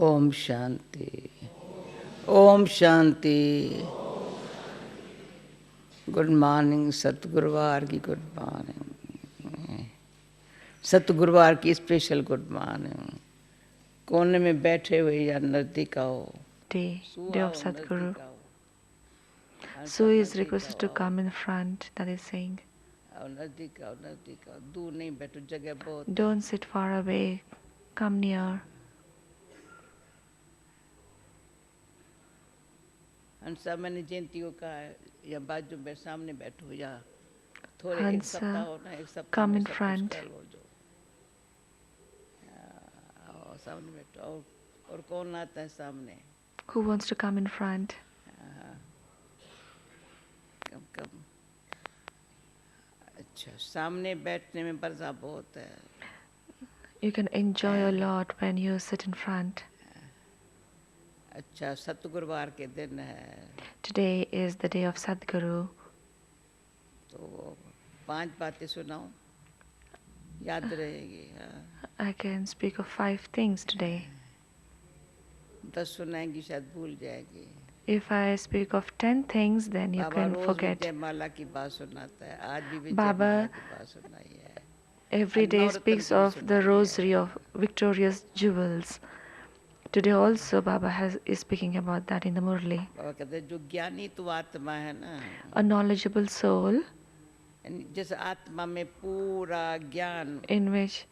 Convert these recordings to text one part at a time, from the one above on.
Om Shanti. Om Shanti. Good morning सतगुरुवार की good morning. सतगुरुवार की special good morning. कोने में बैठे हुए या नजदीक आओ। Day of Sadhguru. So he is requested to come in front, that is saying. नजदीक आओ, नजदीक आओ, दूर नहीं बैठो, जगह बहुत। Don't sit far away, come near. हंसा मैंने जयंती को कहा या बाजू में सामने बैठो या थोड़े एक Hansa, सप्ताह हो ना, एक सप्ताह come में in सब कुछ front. कर लो जो। आओ सामने बैठो। और कौन आता है सामने? Who wants to come in front? कब कब अच्छा, सामने बैठने में मजा बहुत है। You can enjoy a lot when you sit in front. अच्छा, सतगुरुवार के दिन है Today is the day of Sadhguru. तो 5 बातें सुनाओ, याद रहेगी। I can speak of 5 things today. 10 सुनाएंगी शायद भूल जाएगी। If I speak of 10 things, then you Baba can rose forget. विजय माला की बात सुनाता है, आज भी विजय Baba माला की बात सुनाई है। every day speaks of the rosary of victorious jewels. Today also Baba is speaking about that in the Murli. बाबा कहते हैं जो ज्ञानी तो आत्मा है ना, A knowledgeable soul जिस आत्मा में पूरा ज्ञान, in which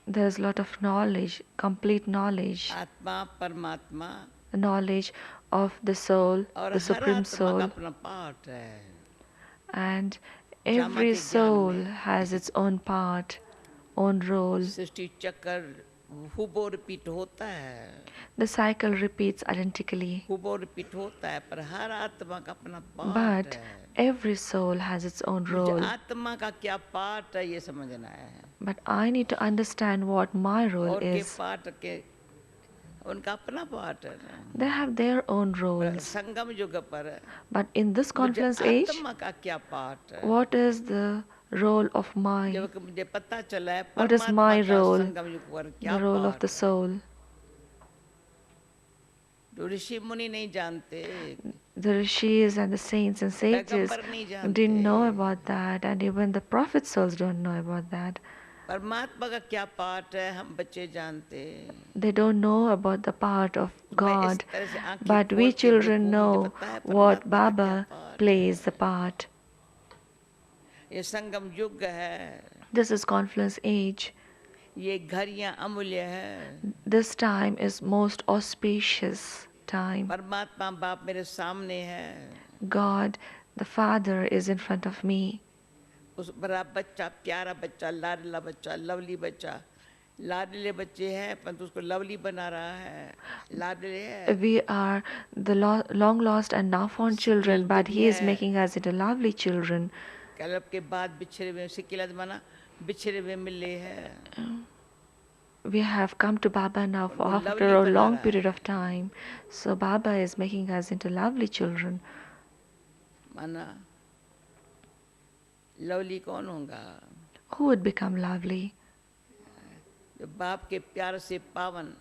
there is a lot of knowledge, complete knowledge, आत्मा परमात्मा knowledge of the soul, और the हर supreme आत्मा का soul, अपना पार्ट है। and ब्रह्मा every के ज्ञान soul में has its own part, own role. सृष्टि चक्र हुबो रिपीट होता है, The cycle repeats identically, हुबो रिपीट होता है, पर हर आत्मा का अपना पार्ट but है। every soul has its own मुझे role. आत्मा का क्या पार्ट है ये समझना है। But I need to understand what my role और के is. पार्ट के उनका अपना पार्ट है ना। They have their own पर roles. संगम युग पर But in this मुझे confluence age, आत्मा का क्या पार्ट है? what is the role of my? जब कि मुझे पता चला है What is परमात्मा my का role? संगम युग पर क्या The role of part the है? soul. जो ऋषि मुनि नहीं जानते, The rishis and the saints and sages पैगंबर नहीं जानते, didn't know about that, and even the prophet souls don't know about that. परमात्मा का क्या पार्ट है हम बच्चे जानते। They don't know about the part of मैं इस God, तरह से आंखें but खोल we के children देखूं, मुझे know पता है what परमात्मा का क्या Baba पार्ट plays है। the part. ये संगम युग है, This is confluence age. ये घड़ियां अमूल्य है। This time is most auspicious time. परमात्मा बाप मेरे सामने है, God, the Father, is in front of me. उस बड़ा बच्चा, प्यारा बच्चा, लाडला बच्चा, लवली बच्चा, लाडले बच्चे हैं परंतु उसको लवली बना रहा है। लाडले है, We are the long lost and now found children, but He is making us into lovely children. Club के बाद बिछड़े हुए, सिकिलत माना बिछड़े हुए मिले हैं। We have come to Baba now after a long period of time. So Baba is making us into lovely children. माना लवली कौन होगा? Who would become lovely? जो बाप के प्यार से पावन,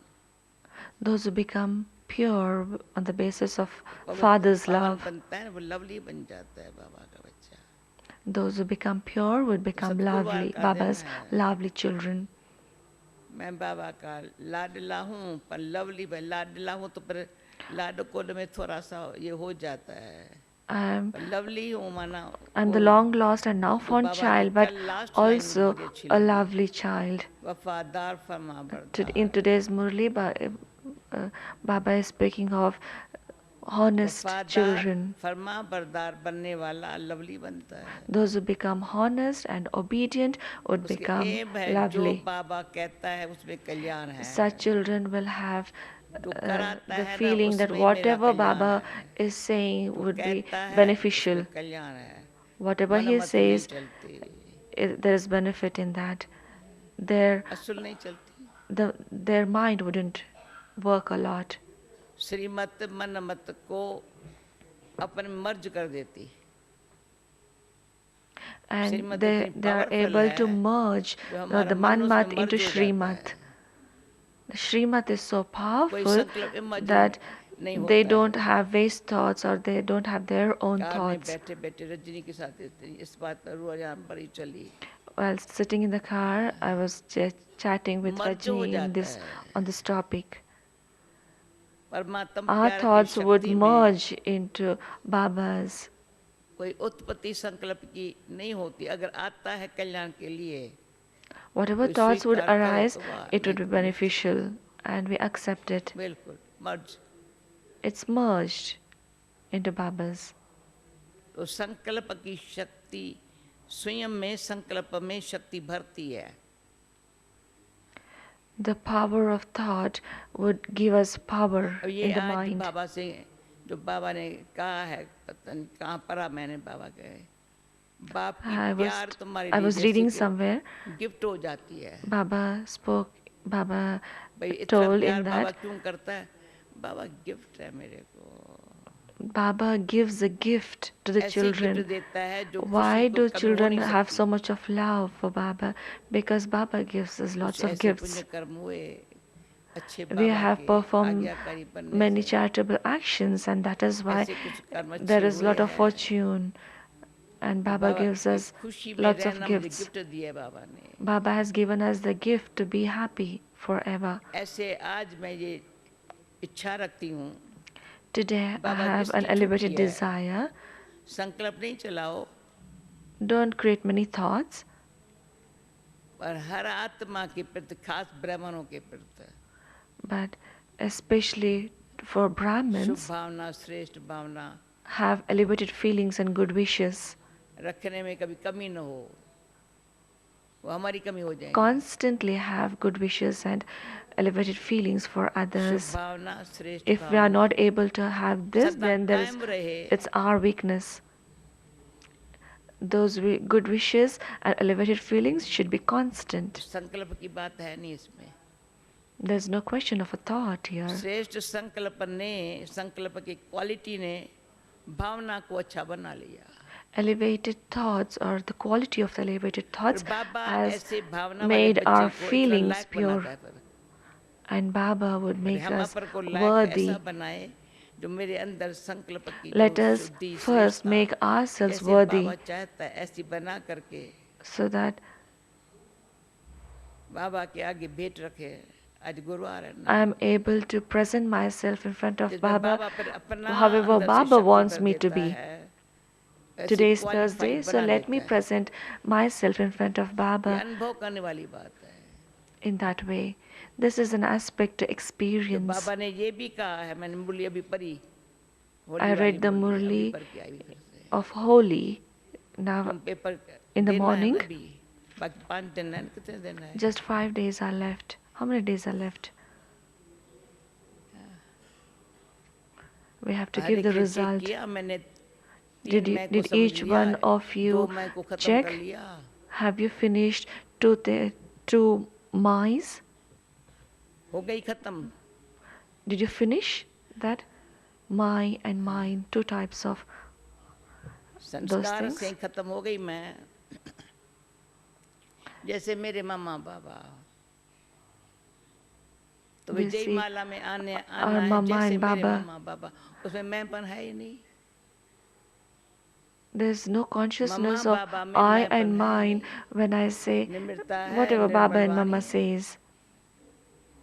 Those who become pure on the basis of Father's love. बनता है वो लवली बन जाता है बाबा का बच्चा। Those who become pure would become lovely, Baba's lovely children. मैं बाबा का लाडला हूँ पर लवली भाई, लाडला हूँ तो पर लाडको में थोड़ा सा ये हो जाता है। I'm लवली हूँ माना the long lost and now found child, but also a lovely child. वफादार फरमाबरदार। In today's Murli, Baba is speaking of honest children. फरमाबरदार बनने वाला लवली बनता है। Those who become honest and obedient would become lovely. जो बाबा कहता है उसमें कल्याण है। Such children will have the feeling that whatever Baba is saying would be beneficial. Whatever he says, there is benefit in that. Their mind wouldn't work a lot. श्रीमत मनमत को अपन मर्ज कर देती, and they are able to merge the manmat into Shrimat. The Srimad is so कोई powerful संकल्प imagine that नहीं they होता don't है। have waste thoughts or they don't have their own car में thoughts. बैठे बैठे रजनी के साथ इस बात पर रुझान बड़ी चली, While sitting in the car, I was chatting with मर्ज हो Rajni जाता है on this topic. परमात्म Our प्यार की thoughts would शक्ति में merge into Baba's. कोई उत्पत्ति संकल्प की नहीं होती, अगर आता है कल्याण के लिए Whatever कोई thoughts would स्वीकार करे arise, तो वाह, it नहीं would be तो मुक्त। beneficial and we accept it. बिल्कुल मर्ज। It's merged into Baba's. तो संकल्प की शक्ति स्वयं में, संकल्प में शक्ति भरती है। The power of thought would give us power अब ये in the आज mind. बाबा से जो बाबा ने कहा है, पता नहीं कहाँ पढ़ा मैंने, बाबा कहे बाप की प्यार तुम्हारे I लिए was जैसे reading कि somewhere. गिफ्ट हो जाती है। Baba भाई इतना told प्यार in बाबा that क्यों करता है? बाबा गिफ्ट है मेरे को, Baba gives a gift to the ऐसी गिफ्ट children. देता है जो खुशी Why को do कभी हो children नहीं have so सकती। much of love for Baba? Because Baba gives us कुछ lots of ऐसे पुण्य gifts. कर्म हुए अच्छे We बाबा have के performed आज्ञाकारी बनने many से, charitable actions, and that is why ऐसे कुछ कर्म अच्छे there is हुए lot of हैं। fortune. And Baba Baba gives की us खुशी में lots of रहना मुझे gifts. गिफ्ट दिया है बाबा ने। Baba has given us the gift to be happy forever. ऐसे आज मैं ये इच्छा रखती हूँ, Today I Baba have an दृष्टि छूटी elevated है, desire. संकल्प नहीं चलाओ, Don't create many thoughts, पर हर आत्मा के प्रति, खास ब्राह्मणों के प्रति but especially for Shubh Brahmins, भावना, श्रेष्ठ भावना have elevated feelings and good wishes. रखने में कभी कमी न हो, वो हमारी कमी हो जाएगी। Constantly have good wishes and elevated feelings for Shubh others. भावना, श्रेष्ठ If we are Bhavna not able to have this, सदा then कायम रहे। it's our weakness. Those good wishes and elevated feelings should be constant. संकल्प की बात है नहीं इसमें। There's no question of a thought here. श्रेष्ठ संकल्प ने, संकल्प की क्वालिटी ने भावना को अच्छा बना लिया। Elevated thoughts or the quality of the elevated thoughts Baba has ऐसे भावना वाले made बच्चे our को इतना feelings लायक बनाता pure. है, पर And Baba would make हम us अपर को लायक worthy. ऐसा बनाए जो मेरे अंदर संकल्प की जो Let us शुद्धि first श्रेष्ठता make ourselves जैसे बाबा worthy चाहता है ऐसी बना करके so that बाबा के आगे भेंट रखे। आज गुरुवार है I ना, am able to present myself in front of जिसमें Baba बाबा फिर अपना however अंदर से Baba शक्ति wants भर me to देता be. है, ऐसी Today is qualified Thursday, so बना let me देता है। present myself in front of ये Baba अनुभव करने वाली बात है। in that way. This is an aspect to तो experience. बाबा ने ये भी कहा है, मैंने मुरली अभी पढ़ी, होली I वाली read the मुरली अभी Murli पढ़ के आई फिर से। of Holi now हम पेपर in the देना है morning. ना अभी, बाकी 5 दिन है, कितने दिन है? Just 5 days are left. How many days are left? We have to her give एक the ने चेक result. किया, मैंने Did 3 मई को did समझ each लिया, one of 2 you मई को खत्म check? कर लिया। Have you finished two mice? हो गई खत्म। Did you finish that? My and mine, two types of those संस्कार things. से खत्म हो गई मैं। जैसे मेरे मामा बाबा, तो We विजय see माला में आना our है mama जैसे and मेरे Baba. मामा बाबा, उसमें मैंपन है ही नहीं। There's no consciousness mamma of बाबा में I मैंपन and है mine नहीं, when I say निम्रता है, whatever Baba Nirmal and Mama वाणी है। says.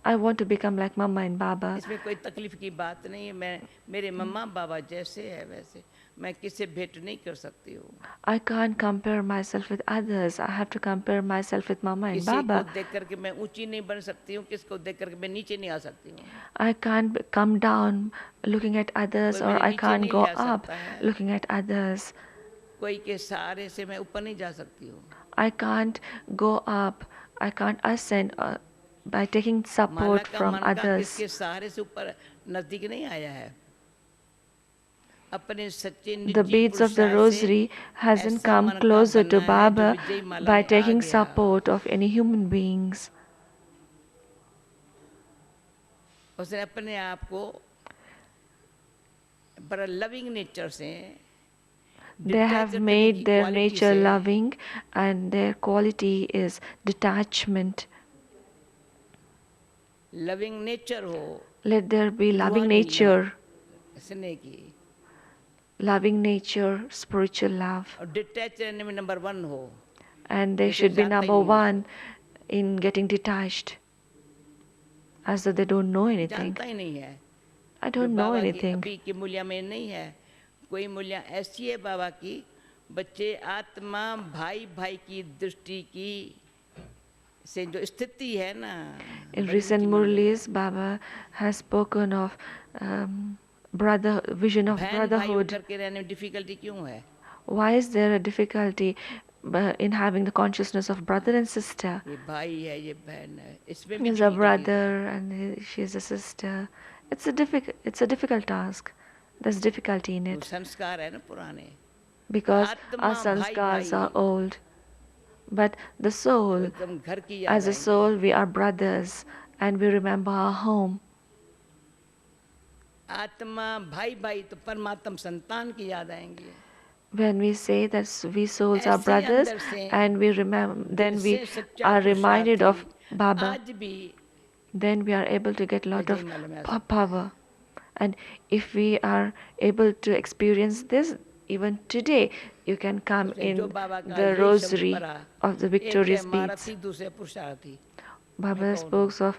I want to become like Mama and Baba. इसमें कोई तकलीफ की बात नहीं है। मैं मेरे मम्मा बाबा जैसे है वैसे, मैं किससे भेंट नहीं कर सकती हूँ। I can't compare myself with others. I have to compare myself with Mama and किसी को Baba. देख करके मैं ऊंची नहीं बन सकती हूँ, किसको देख करके मैं नीचे नहीं आ सकती हूँ। I can't come down looking at others, कोई or मेरे I नीचे can't नहीं go ले आ up सकता है, looking at others. कोई के सहारे से मैं ऊपर नहीं जा सकती हूँ। I can't go up. I can't ascend by taking Mala support का from मन का others. किसके सहारे से ऊपर नजदीक नहीं आया है। अपने सच्चे The निर्जीव beads of the पुरुषार्थ से rosary hasn't ऐसा come मन का closer to बना है जो Baba विजय माला by में आ taking गया। support of any human beings. उसने अपने आप को बड़ा लविंग नेचर से, They have made their nature loving, and their quality is detachment. Loving nature हो, let there be loving दुआ nature, स्नेह की, loving nature, spiritual love, और डिटैच रहने में नंबर 1 हो, and they जैसे should be जानता ही number नहीं उसको, one in getting detached, as though they don't know anything. जानता ही नहीं है, I जो don't know बाबा की anything. अभी की मूल्य में नहीं है, कोई मूल्य ऐसी है बाबा की, बच्चे आत्मा भाई भाई की दृष्टि की से जो स्थिति है ना, In बड़ी recent ऊंची मंजिल है। Murlis, Baba has spoken of vision of बहन भाई brotherhood. होकर के रहने में डिफिकल्टी क्यों है? Why is there a difficulty in having the consciousness of brother and sister? ये भाई है, ये बहन है, इसमें भी He's a डिफिकल्टी है। brother and she's a sister. It's a difficult task. There's difficulty in वो it संस्कार है ना पुराने, because our आत्मा भाई sanskars are भाई, old. But the तो soul, एकदम घर की याद as a आएंगी। soul, we are brothers and we remember our home. आत्मा भाई भाई तो परमात्म संतान की याद आएंगी। When we say that we souls are ऐसे brothers अंदर से and we remember, दिल then we से सच्चा are reminded पुरुषार्थी of Baba, आज भी then we are able to get a lot Ajay of माल में आ सकता है। power. And if we are able to experience this, even today, you can come उसने जो in बाबा का the यही शब्द rosary पढ़ा, of the एक है victorious beads. महारथी, दूसरे पुरुषार्थी। मैं Baba कौन हूँ?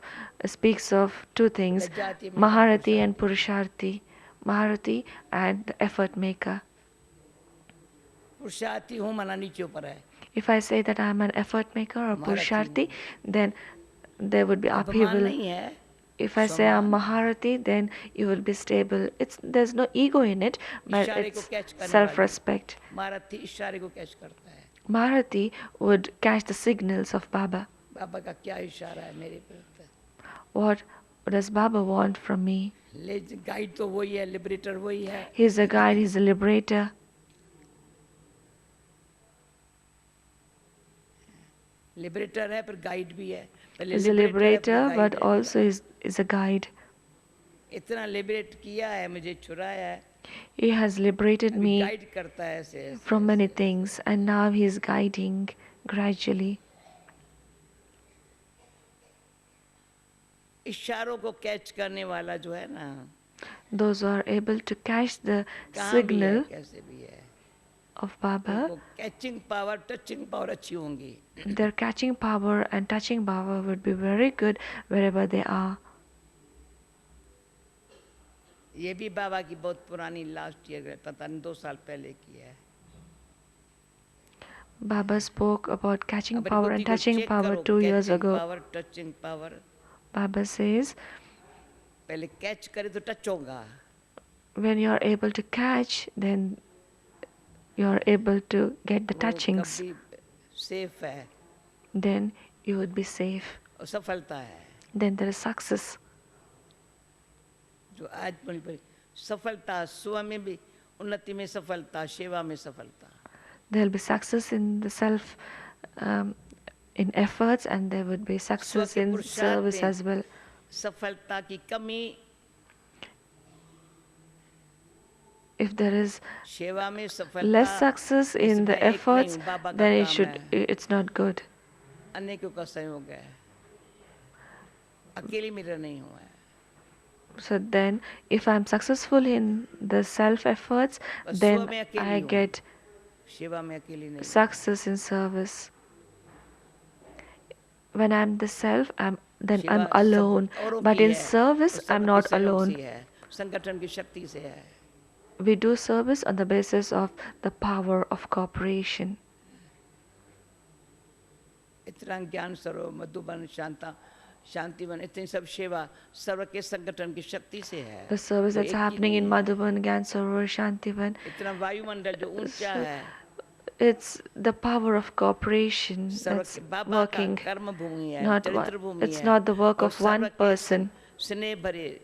speaks of two things, लज्जाती में Maharati and पुरुषार्थी। Purusharthi. Maharati and the effort maker. पुरुषार्थी हूँ मना नीचे ऊपर है, If I say that I am an effort maker or महारथी Purusharthi, हूँ। then there would be अभिमान upheaval. नहीं है, If I say I'm सम्मान। Maharati, then you will be stable. There's no ego in it, but इशारे को it's catch करने वाली। self-respect. महारथी इशारे को कैच करता है। Maharati would catch the signals of Baba. बाबा का क्या इशारा है मेरे प्रति? What does Baba want from me? ले गाइड तो वही है, लिबरेटर वही है। He's a guide, he's a liberator. Liberator है पर गाइड भी है। पहले He's a लिबरेटर है फिर liberator, गाइड but है। also is a guide. इतना लिबरेट किया है, मुझे छुड़ाया है, He has liberated अभी me गाइड करता है ऐसे ऐसे from many ऐसे। things, and now he is guiding gradually. इशारों को कैच करने वाला जो है ना, Those who are able to catch the कहाँ भी है, signal कैसे भी है, of Baba, उनको कैचिंग पावर, टचिंग पावर अच्छी होंगी। their catching power and touching power would be very good wherever they are. ये भी बाबा की बहुत पुरानी लास्ट ईयर, पता नहीं 2 साल पहले की है। Baba spoke about catching अपनी power बुद्धि and को touching चेक power करो, 2 years catching ago. Power, touching power. Baba says, पहले कैच करे तो टच होगा, when you are able to catch, then you are able to get the वो touchings. कभी सेफ है Then you would be safe. और सफलता है। Then there is success. जो आज बड़ी बड़ी सफलता, स्व में भी उन्नति में सफलता, सेवा में सफलता। There will be success in the self, in efforts, and there would be success in service as well. सफलता की कमी, If there is सेवा में सफलता, less success in the इसमें एक नहीं efforts, हूँ, बाबा का then काम है। it's not good. अनेकों का संयोग है, अकेली मेरा नहीं हुआ है। So then, if I'm successful in the self efforts, बस स्व then में अकेली I हूँ, get सेवा में अकेली नहीं। success in service. When I'm the self, then सेवा I'm सब alone. औरों But की in है, service, वो I'm सबके not सहयोग alone. से है, संगठन की शक्ति से है। We do service on the basis of the power of cooperation. इतना ज्ञान सरोवर, मधुबन, शांतिवन, इतनी सब सेवा सर्व के संगठन की शक्ति से है। The service वो that's एक ही happening in नहीं है। Madhuban, Gyan Sarovar, Shantivan, इतना वायुमंडल जो ऊंचा है, it's the power of cooperation serve that's के बाबा का working. कर्म भूमि है, Not चरित्र one, भूमि it's है, not the work और of सर्व one के person. स्नेह भरे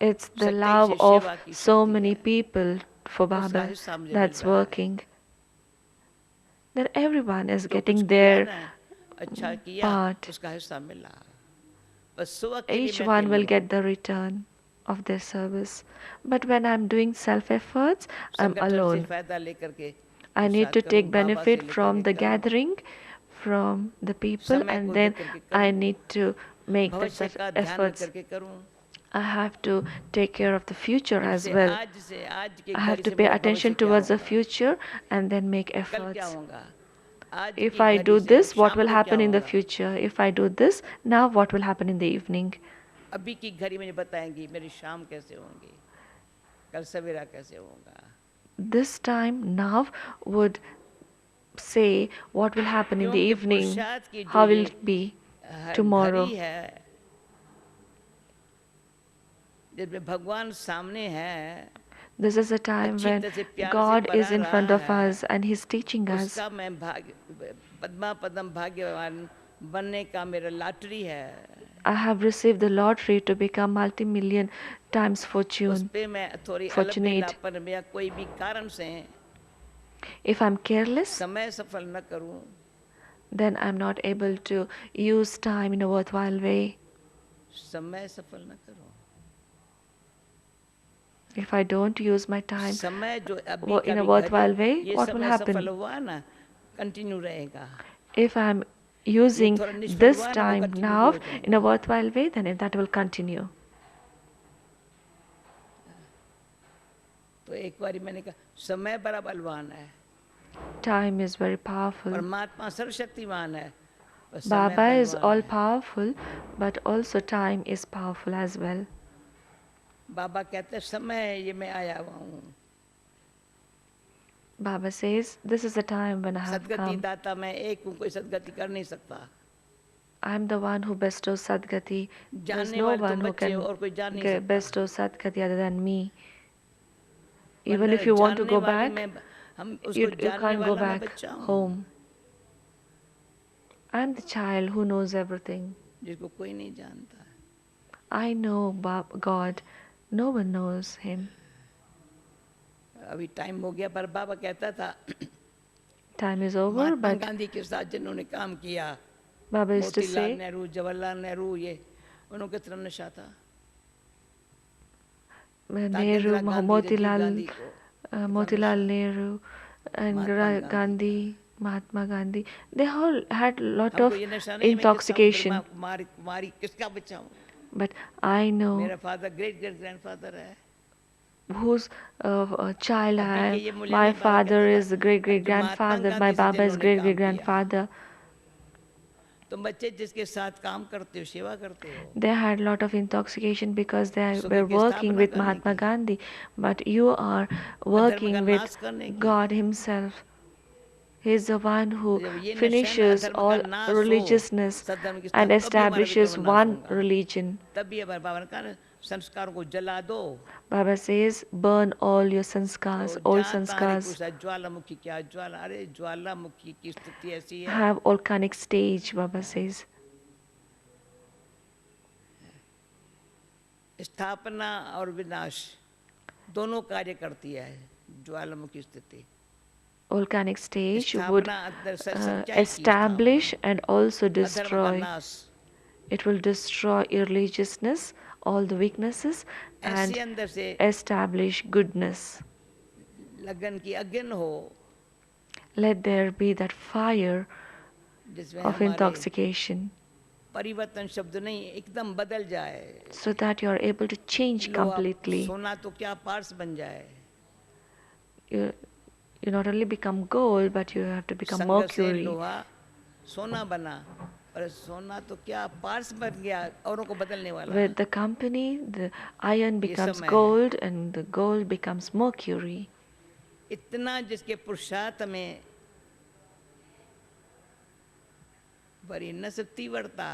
It's the सच्चाई love से of सेवा की so शक्ति many है। people for उसका Baba हिस्सा मुझे मिल that's रहा है। working. Then everyone is जो कुछ getting किया their ना, अच्छा किया, part. उसका हिस्सा मिला। बस सो अकेली Each मैं one अकेली will हूँ। get the return of their service. But when I'm doing self efforts, I'm संगठन से alone. फायदा लेकर के I need to पुरुषार्थ take करूँ, बाबा से benefit लेकर from के the करूँ, gathering, from the people, समय and को then देकर के I करूँ। need to make that भविष्य such का ध्यान रख efforts. करके करूं। I have to take care of the future अब as से well. आज की I have घड़ी to से pay मेरा भविष्य attention क्या towards the होगा, future and then make कल क्या efforts. होगा, आज If की I घड़ी do से this, what शाम will को क्या happen in the होगा। future? If I do this, now what will happen in the evening? अभी की घड़ी मुझे बताएंगी मेरी शाम कैसे होंगी, कल सवेरा कैसे होगा। This time now would say what will happen in the क्योंकि evening, पुरुषार्थ की जो how will ये it be घड़ी tomorrow. है, जिसमें भगवान सामने है, This is a time अच्छी when तरह से प्यार से God is पढ़ा in front रहा of है, us and He's teaching us. उसका मैं पद्मा पद्म भाग्यवान बनने का मेरा लॉटरी है। I have received the lottery to become multi-million times उस पे मैं थोड़ी fortunate. अलबेलापन या कोई भी कारण से If I'm careless, समय सफल न करूं, then I'm not able to use time in a worthwhile way. समय सफल न करूं, If I don't use my time समय जो अभी का in a भी worthwhile घड़ी, way, ये what will समय सफल happen? हुआ ना, कंटिन्यू रहेगा। If I'm ये using थोड़ा निष्फल this हुआ ना, वो time कंटिन्यू भी now हो in a जाएगा। worthwhile way, then that will continue. तो एक बार मैंने कहा समय बड़ा बलवान है, Time is very powerful. परमात्मा सर्वशक्तिमान है, पर समय Baba is बलवान all है। powerful, but also time is powerful as well. बाबा कहते हैं समय है ये मैं आया हुआ हूँ। Baba says, this is the time when I have Sadgati come. दाता मैं एक हूँ, कोई सदगति कर नहीं सकता। I am the one who bestows Sadgati. There's जानने no वाले तुम one who बच्चे हो can और कोई जान नहीं सकता। bestow Sadgati other than me. Even वरना if you want to जानने go वाले back, मैं, हम उसको you जानने can't go वाला मैं back बच्चा हूँ, home. I am the child who knows everything. जिसको कोई नहीं जानता। I know God. No one knows Him. अभी टाइम हो गया, पर बाबा कहता था Time is over, Mahatma but Gandhi के साथ जिन्होंने काम किया, Baba used to Motilal say, Nehru, Jawaharlal Nehru, ये उन्होंने कितना नशा था। ताकि Nehru, इंदिरा गांधी, राजीव गांधी Motilal, को Motilal Nehru, and Mahatma Gandhi, Gandhi, Mahatma Gandhi, they all had lot हमको of ये नशा नहीं, मैं किस्सा intoxication. कुमारी कुमारी किसका बच्चा हूँ। But I know मेरा फादर ग्रेट ग्रेट ग्रैंडफादर है। whose child I अभी के am. ये मूल्य My नहीं, बाबा father कहता is था great great जो महात्मा grandfather. My गांधी से Baba is जिन्होंने great काम great किया, grandfather. तुम बच्चे जिसके साथ काम करते हो, सेवा करते हो, They had lot of intoxication because they सुख were की working स्थापना with करने Mahatma की, Gandhi. But you are अधर्म का working with नाश करने की। God Himself. He is the one who जब ये नशा है ना finishes अधर्म का all नाश हो, religiousness सद्धर्म की and स्थापना, तभी हमारा establishes विक्रम नाश one होगा। religion. तभी हमारे बाबा ने कहा ना, संस्कारों को जला दो। Baba says, burn all your sanskars, तो old जहाँ तहाँ ने sanskars. पूछा ज्वालामुखी क्या, ज्वाला, अरे ज्वालामुखी की स्थिति ऐसी है, Have volcanic stage, Baba says. स्थापना और विनाश दोनों कार्य करती है ज्वालामुखी स्थिति। Volcanic stage would स्थापना अंदर सच्चाई की establish and also स्थापना, अधर्म का destroy. नाश। It will destroy irreligiousness, all the weaknesses, and ऐसे अंदर से establish goodness. लगन की अग्नि हो, Let there be that fire जिसमें of हमारे intoxication परिवर्तन शब्द नहीं, एकदम बदल जाए। so that you are able to change लोहा completely. सोना तो क्या पार्स बन जाए। You, you not only become gold, but you have to become संग से mercury. लोहा सोना बना, और सोना तो क्या पार्स बन गया, औरों को बदलने वाला। With the company, the iron becomes समय है। gold and the gold becomes mercury. इतना जिसके पुरुषार्थ में बड़ी नस्ल तीव्रता,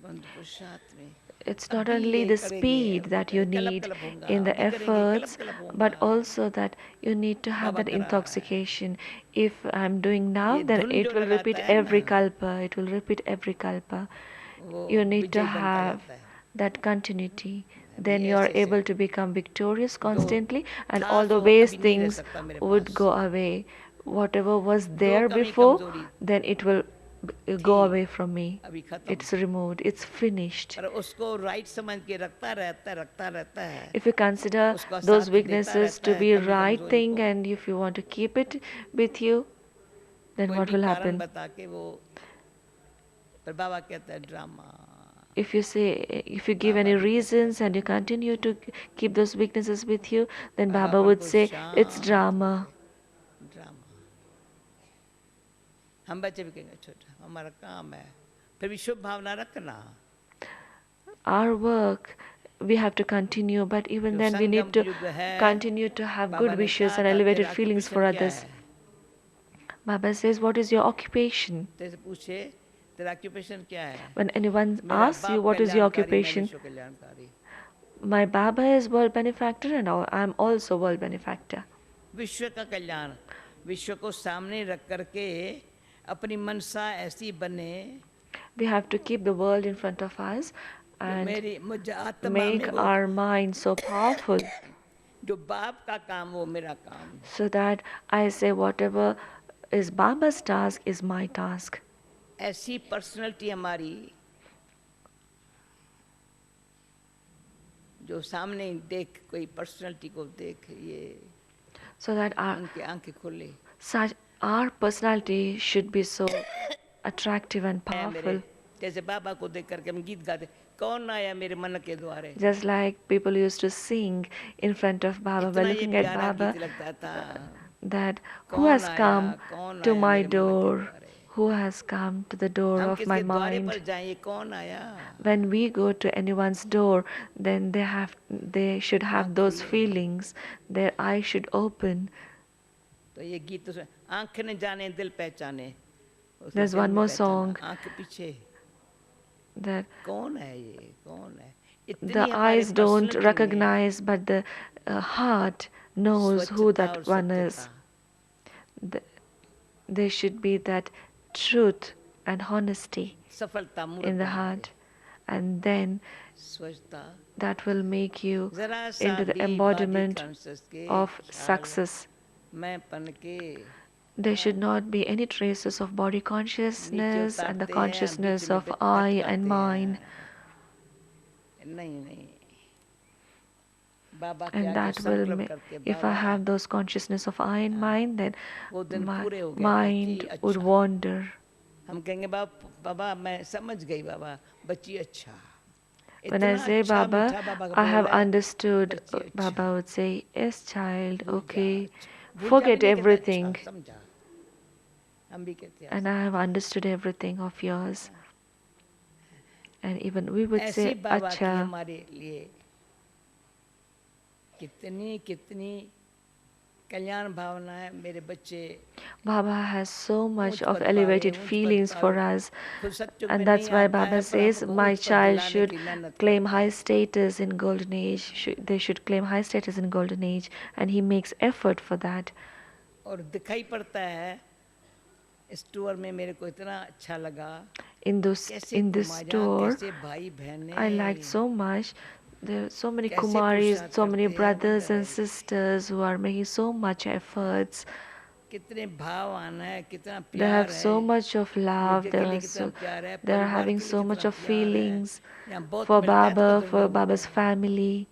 पुरुषार्थ में It's not only the speed that you need in the efforts, but also that you need to have that intoxication. If I'm doing now, then it will repeat every kalpa. It will repeat every kalpa. You need to have that continuity. Then you are able to become victorious constantly, and all the waste things would go away. Whatever was there before, then it will go away from me. It's removed. It's finished. पर उसको right समझ के रखता रहता है। If you consider उसका those साथ देता weaknesses रहता to है be कमी right कमजोरी thing, को, and if you want to keep it with you, then कोई what भी will कारण happen? बता के वो पर बाबा कहता है drama. If you give any reasons and you continue to keep those weaknesses with you, then अब Baba अपन would को say it's शांत drama. ड्रामा. हम बच्चे भी कहेंगे छोटा हमारा काम है, फिर भी शुभ भावना रखना. Our work we have to continue, but even जो then we need Sangam to युग है, continue to have Baba good ने wishes कहा and था elevated तेरा feelings for ऑक्यूपेशन क्या others. है. Baba says, what is your occupation? तेरे से पूछे तेरा ऑक्यूपेशन क्या है. When anyone मेरा asks you बाप what is your कल्याणकारी, मैं occupation, विश्व कल्याणकारी. my Baba is world benefactor and I'm also world benefactor. विश्व का कल्याण, विश्व को सामने रख करके अपनी मनसा ऐसी बने We have to keep the world in front of us जो and मेरी मुझ आत्मा में make वो our mind so powerful जो बाप का काम वो मेरा काम. so that I say whatever is Baba's task is my task. ऐसी पर्सनैलिटी हमारी जो सामने देख कोई पर्सनैलिटी को देख ये So that उनकी आंखें खुले. our personality should be so attractive and है मेरे powerful. जैसे बाबा को देख करके हम गीत गाते, कौन आया मेरे मन के द्वारे. Just like people used to sing in front of Baba by इतना ये looking at प्यारा Baba, गीत लगता था. that who कौन has come आया कौन to आया my मेरे मन के door, द्वारे. who has come to the door हम of my किसके द्वारे पर mind. जाएं, ये कौन आया. When we go to anyone's door, then they should have आँख those खुले. feelings, their eyes should open. तो ये गीत तो आंख ने जाने दिल पहचाने. उसने There's दिल one में more पहचाना, song आंख पीछे that कौन है ये कौन है. इतनी the हमारे eyes don't पर्सनैलिटी में recognize, but the heart knows who स्वच्छता that और one सत्यता. is. There should be that truth and honesty सफलता in मूर्त the है. heart, and then स्वच्छता that will make you जरा सा into the भी body embodiment conscious के of ख्याल success. मैं पन के There should not be any traces of body नीचे consciousness and the उतारते हैं, बीच consciousness में of I and भटकाते mine. हैं. नहीं नहीं बाबा के And आगे that will संकल्प make, करते if I Baba have those consciousness of I and mine, then वो दिन my पूरे हो गए. mind बच्ची would अच्छा. wander. हम कहेंगे बाबा मैं समझ गई बाबा बच्ची अच्छा. When I इतना say अच्छा Baba, मीठा बाबा का I have बोल है. understood. बच्ची अच्छा. Baba would say, yes, child, भूल जा okay, अच्छा. भूल जा भी forget नहीं कहता, everything. अच्छा समझा. हम भी कहते हैं And I have understood everything of yours. And even we would ऐसी say, बाबा की Acha. हमारे लिए कितनी कितनी कल्याण भावना है. मेरे बच्चे Baba has so much ऊंच of पद elevated पावे, ऊंच पद feelings for पावे. us. खुद सत्युग And में that's नहीं why आता Baba है, पर says, हमको my ऊंच पद child दिलाने should की मेहनत claim करता high है. status in golden age. They should claim high status in golden age. And he makes effort for that. और दिखाई पड़ता है. इस टूर में मेरे को इतना अच्छा लगा. In कैसे this कुमारियाँ, tour, कैसे भाई I liked बहनें, so much. There are so many कैसे Kumaris, पुरुषार्थ so many करते हैं. brothers and बंदर sisters who are making so much efforts. कितने भावान है, कितना They have प्यार so है. much of love. मुझे के लिए कितना प्यार है, They are परिवार having के लिए so much कितना of प्यार है. feelings यहाँ बहुत for मिलता है तो Baba, कदर for लोगों Baba's को. family.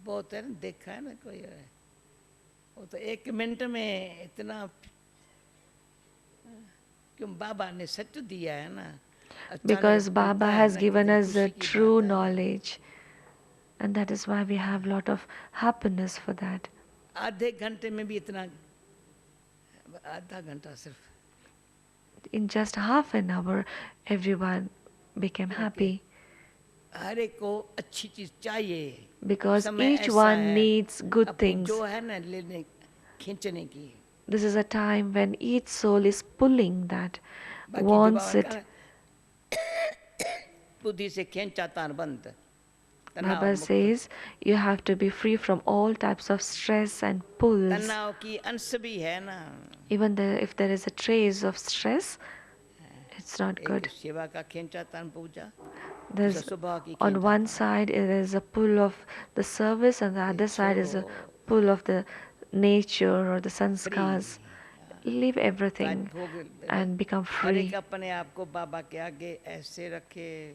बहुत है ना, देखा है ना कोई है. वो तो एक मिनट में इतना क्यों बाबा ने सच दिया है ना. Because Baba has given us a a true knowledge. And that is why we have a lot of happiness for that. आधे घंटे में भी इतना, आधा घंटा सिर्फ. In just half an hour, everyone became happy. हर एक को अच्छी चीज चाहिए. Because समय each ऐसा one है, needs good अपनी things. जो है ना लेने खींचने की. This is a time when each soul is pulling that, बाकी जो wants बाबा it. बुद्धि से खींचा तार बंद. Baba says you have to be free from all types of stress and pulls. तनाव की अंश भी है ना. Even if there is a trace of stress, it's not good. सेवा का खींचा तान पूजा. There's, on one side it is a pull of the service, and the other side is a pull of the nature or the sanskars. Leave everything and become free. अपने आप को बाबा के आगे ऐसे रखे.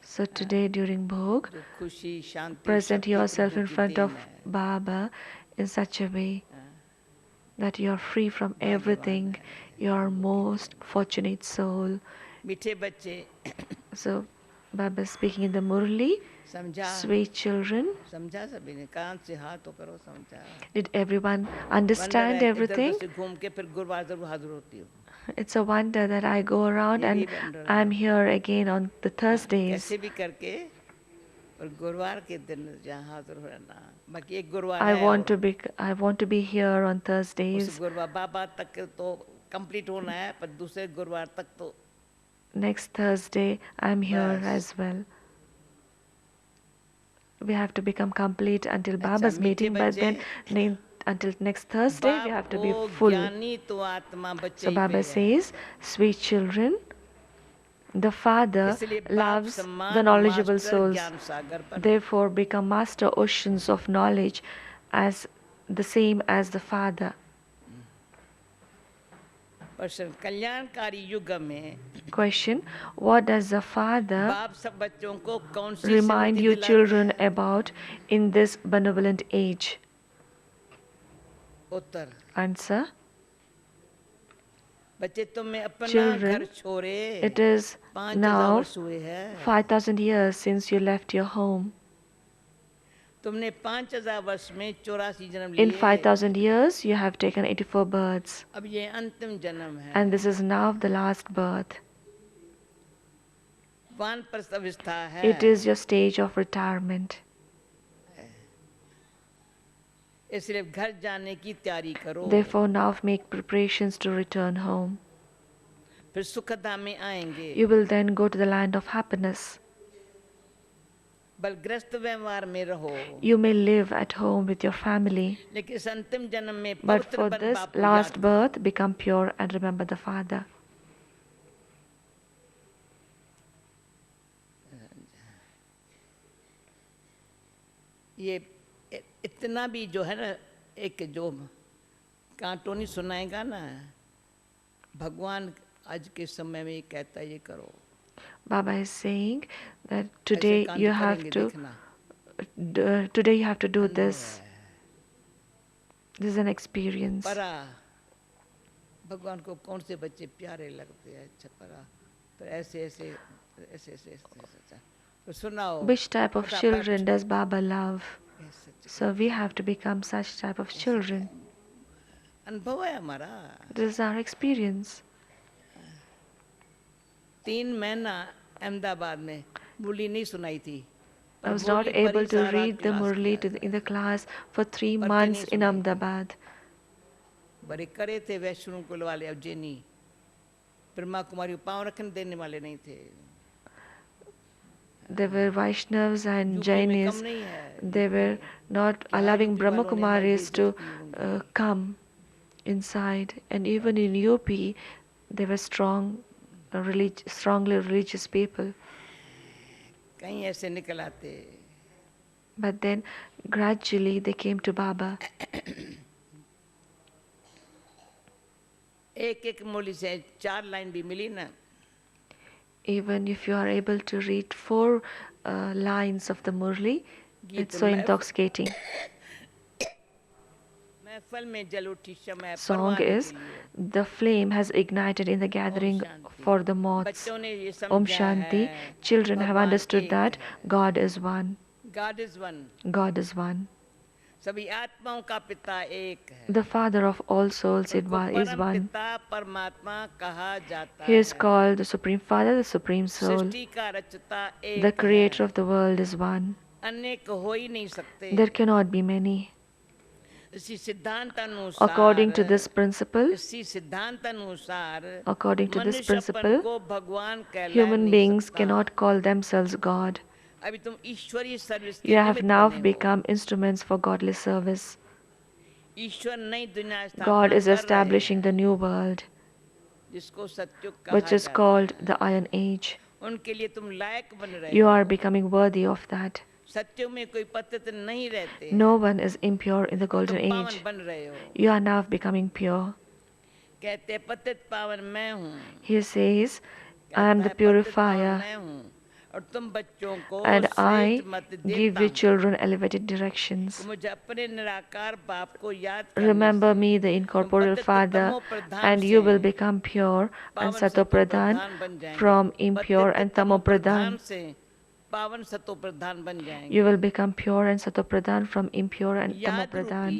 So today during Bhog, जो खुशी शांति present शक्ति yourself प्रभु in की front देन of है. Baba in such a way that you are free from everything. You are most fortunate soul. मीठे बच्चे So, Baba is speaking in the Murli. समझा Sweet children. समझा सभी ने कान से हाथ तो करो समझा Did everyone वंडर understand है इधर उधर everything? से घूम के फिर गुरुवार जरूर हाजिर होती हूँ It's a wonder that I go around ये भी and wonder I'm है here again on the Thursdays. कैसे भी करके और गुरुवार के दिन जहाँ हाजिर हो रहना बाकी एक गुरुवार I है want और to be here on उस Thursdays. गुरुवार बाबा तक तो कंप्लीट होना है पर दूसरे गुरुवार तक तो Next Thursday I'm here बस as well. We have to become complete until अच्छा Baba's मीठे meeting, but बच्चे then until next Thursday we बाप have to को be full. ज्ञानी तो आत्मा बच्चे So ही पे Baba है says, sweet children, the Father इसलिए बाप loves the सम्मान knowledgeable मास्टर souls. ज्ञान सागर पर Therefore, become master oceans of knowledge as the same as the Father. प्रश्न कल्याणकारी युग में Question: what does the Father बाप सब बच्चों को कौन सी remind स्मृति you दिलाते children हैं about in this benevolent age? Uttar Answer: बच्चे तुम्हें अपना घर children, छोड़े it is 5000 now वर्ष हुए हैं 5,000 years since you left your home. तुमने 5000 वर्ष में 84 जन्म In लिए 5,000 years, you have taken 84 births, अब ये अंतिम जन्म है and this is now the last birth. वानप्रस्थ अवस्था है It is your stage of retirement. इसलिए घर जाने की तैयारी करो Therefore, now make preparations to return home. फिर सुखधाम में आएंगे You will then go to the land of happiness. बलग्रस्त व्यवहार में रहो You may live at home with your family, लेकिन इस अंतिम जन्म में but पवित्र for बन this बाप को last याद birth, become pure and remember the Father. ये इतना भी जो है ना एक जो कार्टूनी सुनाएगा ना भगवान आज के समय में ये कहता है ये करो Baba is saying that ऐसे today कांड you have करेंगे to देखना today you have to do अनुभव this. है This is an experience. परा भगवान को कौन से बच्चे प्यारे लगते हैं अच्छा परा तो ऐसे ऐसे ऐसे ऐसे ऐसे तो सुनाओ Which type of फटाफट children does Baba love? ऐसे ऐसे। So we have to become such type of children. अनुभव है हमारा This is our experience. 3 महीना अहमदाबाद में मुरली नहीं सुनाई थी I was not able to read the Murli in the class for 3 months in Ahmedabad. बड़े करे थे वैष्णव कुल वाले अवजेनी ब्रह्मा कुमारी को पांव रखने देने वाले नहीं थे There were Vaishnavas and UP में Jainis. कम नहीं है They were not कि हाँ, allowing यूपी Brahma वालों ने हमारी Kumaris to बेइज्जती की उनकी। come inside. And even in UP, they were strongly religious people. कहीं ऐसे निकल आते But then gradually they came to Baba. एक मुरली से 4 लाइन भी मिली ना Even if you are able to read 4 lines of the Murli, it's so intoxicating. महफल में जल उठी शमय Song परवाने is, के लिए the flame has ignited in the gathering Shanti. for the moths. बच्चों ने ये Om समझा Shanti. है Children have भगवान understood एक that है। God is one. God is one God is one. सभी आत्माओं का पिता एक है The Father of all souls is उनको one. परम पिता परमात्मा कहा जाता He is है called the Supreme Father, the Supreme Soul. सृष्टि का रचता The एक Creator है of the world is one. अनेक हो ही नहीं सकते There cannot be many. इसी सिद्धांत According to अनुसार this principle, इसी सिद्धांत अनुसार according to this मनुष्यपन principle, को भगवान कहला human नहीं beings सकता cannot call themselves God. अभी तुम ईश्वरीय सर्विस You के have निमित्त now बने हो become instruments for godly service. ईश्वर नई दुनिया God स्थापना is कर रहे establishing हैं the new world, जिसको सत्युग which कहा is जाता called है the Iron Age. उनके लिए तुम लायक बन रहे You हो are becoming worthy of that. सत्युग में कोई पतित नहीं रहते No one is impure in the तो golden तुम पावन age. बन रहे हो You are now becoming pure. कहते पतित पावन मैं हूँ He says, I am कहता the है पतित पावन purifier. मैं हूँ और तुम बच्चों को and श्रेष्ठ I मत give देता you हूँ children elevated कि directions. मुझे अपने निराकार बाप को याद करने Remember से me, the तुम incorporeal पतित Father, तमो प्रधान and से you will become pure and पावन सतो satopradhan प्रधान बन जाएंगे, from impure पतित and तमो tamopradhan. प्रधान से पावन सतो प्रधान बन You जाएंगे। will become pure and satopradhan from impure and याद tamopradhan.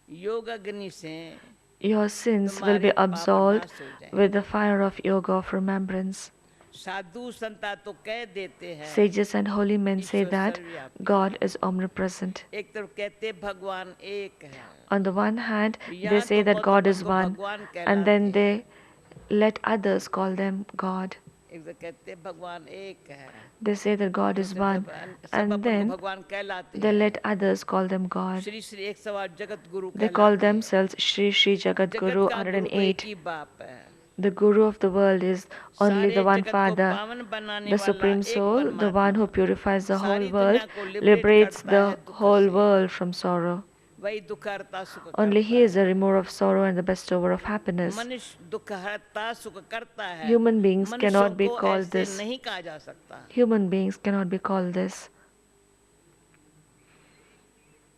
योग अग्नि से Your sins will be तुम्हारे पाप absolved नाश हो with the जाएंगे। fire of yoga of remembrance. साधु संता तो कह देते हैं Sages and holy men say Ishwar that सर्वव्यापी God है। is omnipresent. एक तरफ कहते भगवान एक है, On the one hand, they यहाँ say तो that बौद्ध God is उनको one, भगवान and कहलाते then हैं। they let others call them God. एक तो कहते भगवान एक है, They say that God is दूसरे one, तरफ सब and अपन को then भगवान कहलाते they हैं। let others call them God. Shri Shri 108 Jagat Guru They call कहलाते हैं। themselves Shri Shri Jagat जगत Guru का गुरु तो एक 108. ही बाप है। The Guru of the world is only the सारे one जगत को Father. पावन बनाने The वाला Supreme एक Soul, the one परमात्मा who purifies the whole सारी world, दुनिया को लिबरेट liberates करता है the दुख whole से, world from sorrow. वही दुख हरता सुख Only करता He is the है। remover of sorrow and the bestower of happiness. मनुष्य दुख हरता सुख करता है, Human beings मनुष्यों cannot be को called ऐसे this. नहीं कहा जा सकता। Human beings cannot be called this.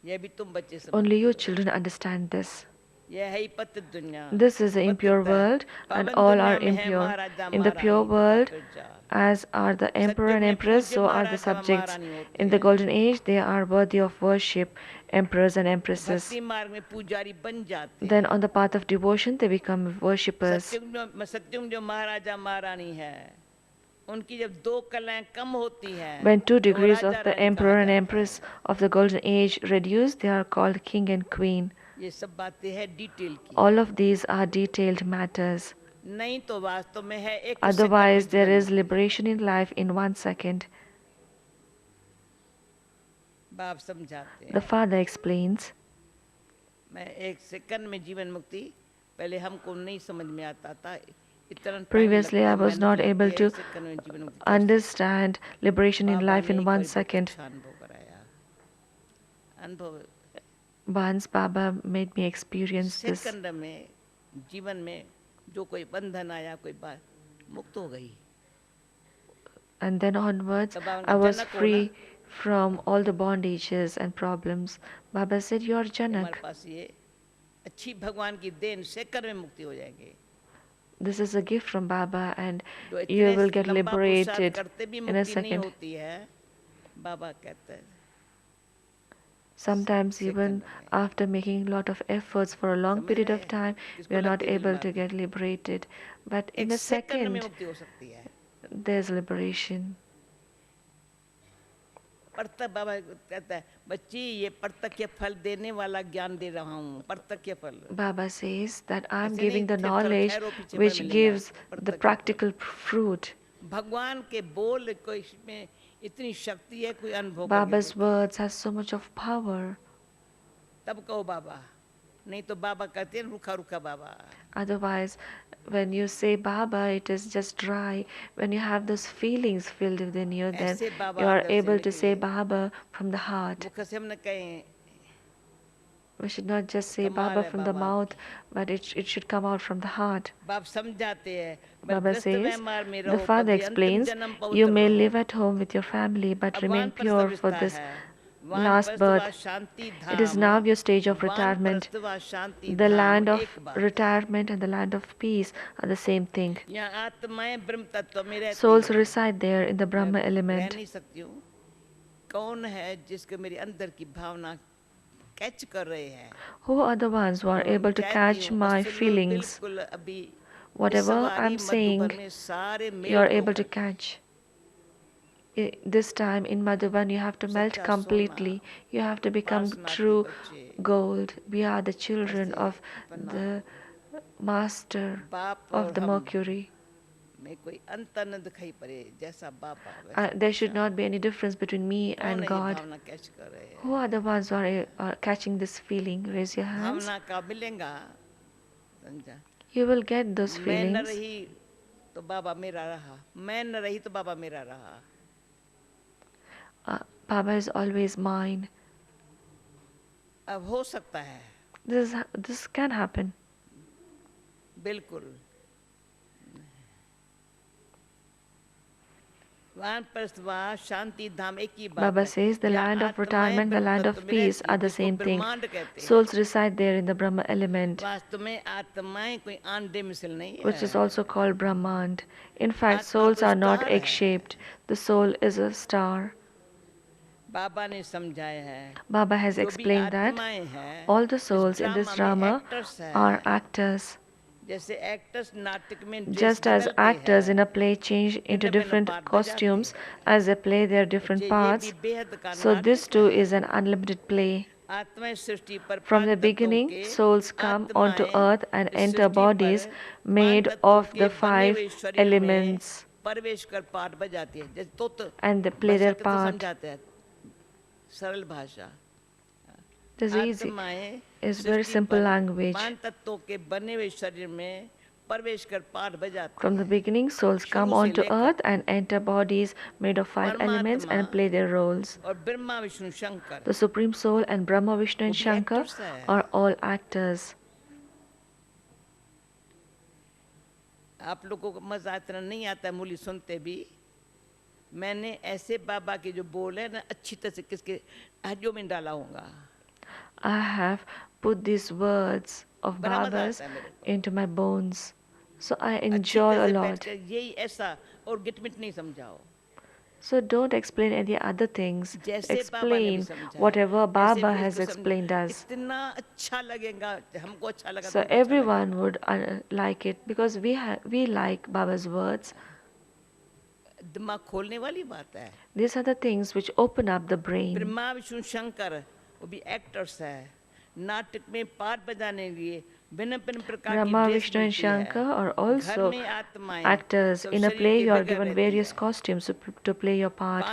यह भी तुम बच्चे Only समझते you हो। children understand this. यह है ही पतित दुनिया, This is the impure पतित है। world, and पावन all are दुनिया में है impure. Maharaja In the pure महारानी तथा world, प्रजा। as are the emperor Satyug and में empress, पूज्य so are the Maharaja subjects. महारानी होते In the हैं। golden age, they are worthy of worship, emperors and empresses. भक्ति मार्ग में पुजारी बन जाते Then, हैं। on the path of devotion, they become worshippers. सत्युग जो महाराजा महारानी है, उनकी जब 2 कलाएं कम होती हैं When 2 तो वो degrees राजा of the रानी कहा emperor and जाता empress है। of the golden age reduce, they are called king and queen. ये सब बातें हैं डिटेल की, All of these are detailed matters. नहीं तो वास्तव में है एक सेकंड में Otherwise, there जीवन is मुक्ति। liberation in life in 1 second. बाप समझाते The हैं, Father explains, मैं 1 सेकंड में जीवन मुक्ति, पहले हमको नहीं समझ में आता था, इतना टाइम previously लगता I है, was मैंने not सोचा able कि to 1 सेकंड में जीवन मुक्ति कैसे। understand liberation in Baba life ने in एक 1 बार बहुत second. अच्छा अनुभव कराया, अनुभव Once Baba made me experience this, second में जीवन में जो कोई बंधन आया, कोई बात मुक्त हो गई। and then onwards तब बाबा I was जनक हो ना, free from all the bondages and problems. Baba said, "You are हमारे Janak. पास ये अच्छी भगवान की देन, सेकंड में मुक्ति हो जाएंगे। This is a gift from Baba, and जो you इतने will get लंबा पुरुषार्थ liberated करते भी in a मुक्ति नहीं second." होती है, बाबा कहते हैं Sometimes, even सेकंड में। after making a lot of efforts for a long समझ period रहे of हैं time, we किसको are not लगती है मेरी able बात? to get liberated. But in एक a सेकंड में second, मुक्ति हो सकती है। there's liberation. परतक बाबा कहता है, बच्ची ये प्रत्यक्ष फल देने वाला ज्ञान दे रहा हूँ, प्रत्यक्ष फल। Baba says that I'm ऐसे giving नहीं the थे, थोड़ा knowledge ठहरो, पीछे पर which मिलेगा gives the प्रत्यक्ष फल। practical fruit. भगवान के बोल को इसमें इतनी शक्ति है, कोई अनुभव करके Baba's देखो। words has so much of power. तब कहो बाबा, नहीं तो बाबा कहते हैं रूखा रूखा बाबा। Otherwise, when you say Baba, it is just dry. When you have those feelings filled within you, then ऐसे बाबा you are अंदर से able to say निकले, Baba from the heart. मुख से हम न कहें We should not just say कमाल Baba है from the बाबा mouth, आपकी। but it should come out from the heart. बाप समझाते हैं, Baba बदग्रस्त says, व्यवहार में the रहो, Father कभी अंतिम explains, जन्म you पवित्र may रहो। live at home with your family, but अब remain वानप्रस्थ pure for अवस्था this है, last वानप्रस्थ व birth. Shanti It is Dham, now your stage of retirement. वानप्रस्थ व शांति The धाम land of एक बात है। retirement and the land of peace are the same thing. यहाँ आत्माएं ब्रह्म तत्व में रहती Souls हैं, reside there in the मैं Brahma रह element. नहीं सकती हूँ। कौन है जिसके मेरे अंदर की भावना कैच कर रहे हैं? Who are the ones who are और मैं able to चाहती catch हूँ my असुलू feelings? बिल्कुल अभी इस Whatever सवारी I'm saying, मधुबन में सारे you मेल are able to होकर catch. This time in Madhuban, you have to melt सच्चा सोना completely. You have to become पार्शनाथी true बच्चे gold. We are the children ऐसे of बना the master बाप of और the हम Mercury. में कोई अंतर न दिखाई पड़े, जैसा बाबा वैसा There should बच्चा। not be any difference between me कौन and है ये God. भावना कैच कर रहे Who हैं? are the ones who are catching this feeling? Raise your hands. भावना का मिलेगा, समझा? You will get those मैं न feelings. रही तो बाबा मेरा रहा, मैं न रही तो बाबा मेरा रहा। Baba is always mine. अब हो सकता है This can happen. बिल्कुल वानप्रस्थवास शांति धाम एक ही बात Baba है says the या land of आत्माएं retirement, the ब्रह्म land तत्व of में peace रहती are है the जिसको same thing. ब्रह्मांड कहते हैं Souls reside there in the Brahma element, वास्तव में आत्माएं कोई अंडे मिसल नहीं which is है also called Brahmand. In fact, आत्मा souls तो are not स्टार egg है shaped. The soul is a star. बाबा ने समझाया है Baba has जो भी explained that आत्माएं हैं all the इस souls in ड्रामा this में drama एक्टर्स are हैं actors. जैसे एक्टर्स नाटक में ड्रेस Just as बदलते actors in a हैं play change into भिन्न भिन्न different पार्ट बजाते costumes हैं as they play their different बच्चे ये भी parts, बेहद का so this नाटक too है is an unlimited play. आत्माएं सृष्टि पर From पांच the तत्वों beginning, के souls come onto आत्माएं earth and इस enter सृष्टि पर bodies पांच made तत्वों of के the बने five हुए शरीर में elements, प्रवेश कर पाठ बजाती है जैसे तो and they play भाषा their के तो part. समझाते हैं सरल भाषा It is easy. आत्माएं It's very सृष्टि simple पर language. पांच तत्वों के बने हुए शरीर में प्रवेश कर पाठ बजाती From the हैं beginning, souls come शुरू से onto लेकर earth and enter bodies made of five elements परमात्मा and play their roles. और Brahma Vishnu Shankar The Supreme Soul and Brahma, Vishnu, वो and भी Shankar एक्टर्स है are all actors. आप लोगों को मजा इतना नहीं आता है मूली सुनते भी मैंने ऐसे बाबा के जो बोल है ना अच्छी तरह से किसके हड्डियों में डाला होगा I have put these words of बड़ा मजा Baba's आता है मेरे को into my bones. So I अच्छी enjoy तरह a से lot. बैठकर यही ऐसा और गिटमिट नहीं समझाओ So don't explain any other things. जैसे बाबा ने भी Explain समझाया whatever ऐसे Baba भी has इसको explained समझा us. इतना अच्छा लगेगा हमको अच्छा लगा So तुमको अच्छा everyone लगेगा would like it because we like Baba's words. दिमाग खोलने वाली बात है These are the things which open up the brain. Brahma Vishnu Shankar वो भी एक्टर्स है नाटक में पार्ट बजाने के लिए भिन्न भिन्न प्रकार की Brahma, ड्रेस Vishnu, and मिलती है Shankar are घर also में आत्माएं actors. सब In a शरीर play, के you are बगैर given रहती various है costumes to play your part.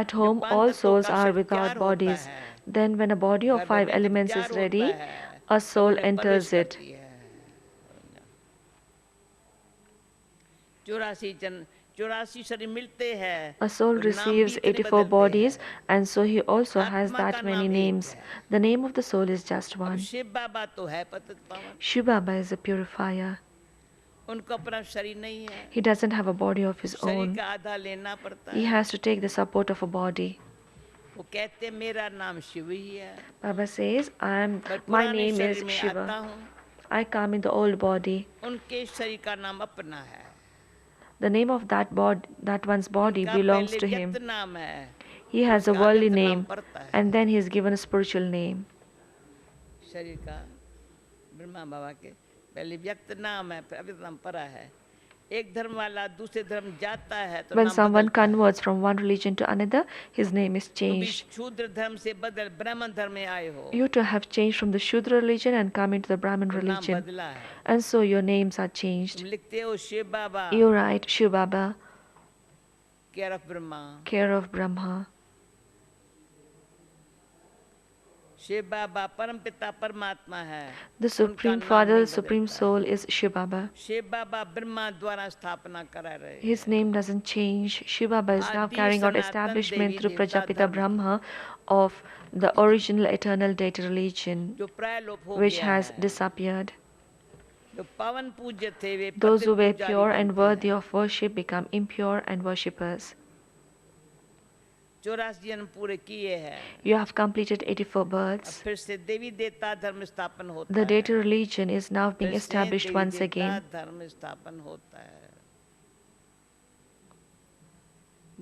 At जो home, पांच all तत्वों souls का are शरीर without तैयार होता bodies. है Then, when a body of गर्भ five में जब elements तैयार is होता ready, है a तब soul उन्हें प्रवेश enters it. करती है 84 शरीर मिलते हैं A soul तो नाम भी receives इतने 84 बदलते bodies, हैं and so he also has आत्मा का that many नाम एक names. है The name of the soul is just अब one. शिव बाबा तो है पतित पावन Shiv Baba is a purifier. उनको अपना शरीर नहीं है He doesn't have a body of his शरीर own. का आधा लेना पड़ता He है has to take the support of a body. वो कहते हैं मेरा नाम शिव ही है Baba says, पर my पुराने name is शरीर में Shiva. आता हूँ I come in the old body. उनके शरीर का नाम अपना है The name of that one's body उनका belongs पहले to व्यक्त him. नाम है He has a उसका worldly अव्यक्त नाम name, पड़ता है and then he is given a spiritual name. शरीर का ब्रह्मा बाबा के पहले व्यक्त नाम है फिर अव्यक्त नाम परा है एक धर्म वाला दूसरे धर्म जाता है तो When नाम someone बदलता है converts from one religion to another, his name is तुम भी changed. शूद्र धर्म से बदल ब्राह्मण धर्म में आए हो You too have changed from the Shudra religion and come into the Brahmin तो नाम religion. बदला है And so your names are तुम changed. लिखते हो Shiv Baba You write Shiv Baba, care of Brahma care of Brahma. Shiv Baba परम पिता परमात्मा है The उनका Supreme नाम Father, नहीं the Supreme बदलता है। Soul is Shiv Baba. Shiv बाबा ब्रह्मा द्वारा स्थापना करा रहे His हैं name doesn't change. Shiv Baba is now आदि carrying out सनातन establishment देवी through देवता Prajapita धर्म Brahma of the original eternal deity religion, जो प्रायलोप हो which गया has है disappeared. जो पावन पूज्य थे वे Those who पतित were पुजारी pure and बनते worthy हैं of worship become impure and worshippers. 84 जन्म पूरे किए हैं You have completed 84 अब births. फिर से देवी देवता धर्म स्थापन होता The है deity religion is now being फिर से established देवी once देवता again. धर्म स्थापन होता है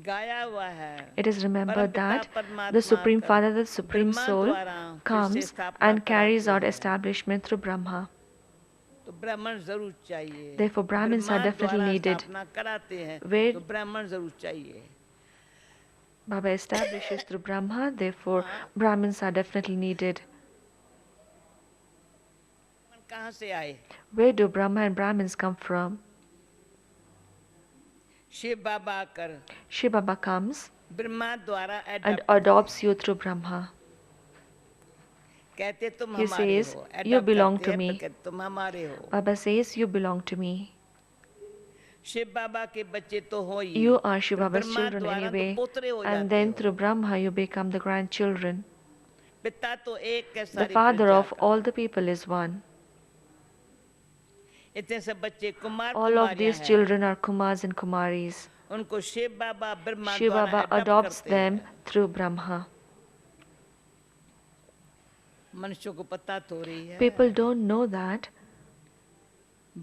गाया हुआ है It is remembered परमपिता that परमात्मा the Supreme का Father, the Supreme Brahma Soul, द्वारा फिर से comes स्थापना and carries कराते out हैं establishment through Brahma. तो ब्राह्मण जरूर चाहिए Therefore, Brahmins are Brahma definitely द्वारा needed. स्थापना कराते हैं Where तो ब्राह्मण जरूर चाहिए Baba establishes through Brahma, therefore हाँ Brahmins are definitely needed. कहाँ से आए Where do Brahma and Brahmins come from? Shiv बाबा आकर Shiv Baba comes ब्रह्मा द्वारा and adopt adopts you through Brahma. कहते तुम He हमारे says, हो "You adopt belong करते to हैं me." पर कहते तुम हमारे हो Baba says, you belong to me. Shiv बाबा के बच्चे तो हो ही You are Shiv फिर Baba's ब्रह्मा children द्वारा तो anyway. पोतरे हो And जाते then हो through Brahma you become the grandchildren. पिता तो एक है The सारी father प्रजा of का all the people is one. इतने सब बच्चे कुमार All of कुमारियां these हैं, children are Kumars and Kumaris. उनको शिव बाबा ब्रह्मा Shiv द्वारा Baba अडॉप्ट adopts करते them हैं। through Brahma. मनुष्यों को पता तो रही है, People don't know that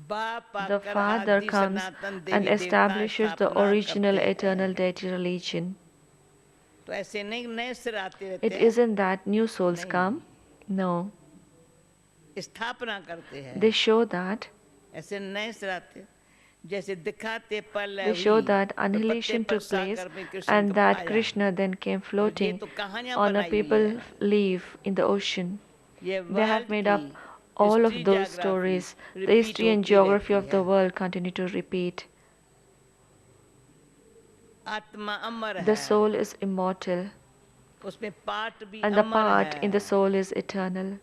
बाप the आकर Father आदि comes सनातन and देवी देवता establishes the स्थापना original करते eternal हैं। deity religion. तो ऐसे नहीं नए सिर आते रहते It हैं, isn't that new souls नहीं, come. No. स्थापना करते हैं, They show that ऐसे नए सिर आते हैं। जैसे दिखाते पल they हुई show that और पत्ते annihilation पर took place सागर में कृष्ण and को that पाया। Krishna then came ये floating तो कहानियां on a बनाई हुई people है, leaf in the ocean. ये They have वर्ल्ड made की up all history of those geography stories. The repeat history and होती geography रहती of है। the world continue to repeat. आत्मा अमर The है, soul is immortal उसमें part भी and the Amar part in the है। soul is eternal.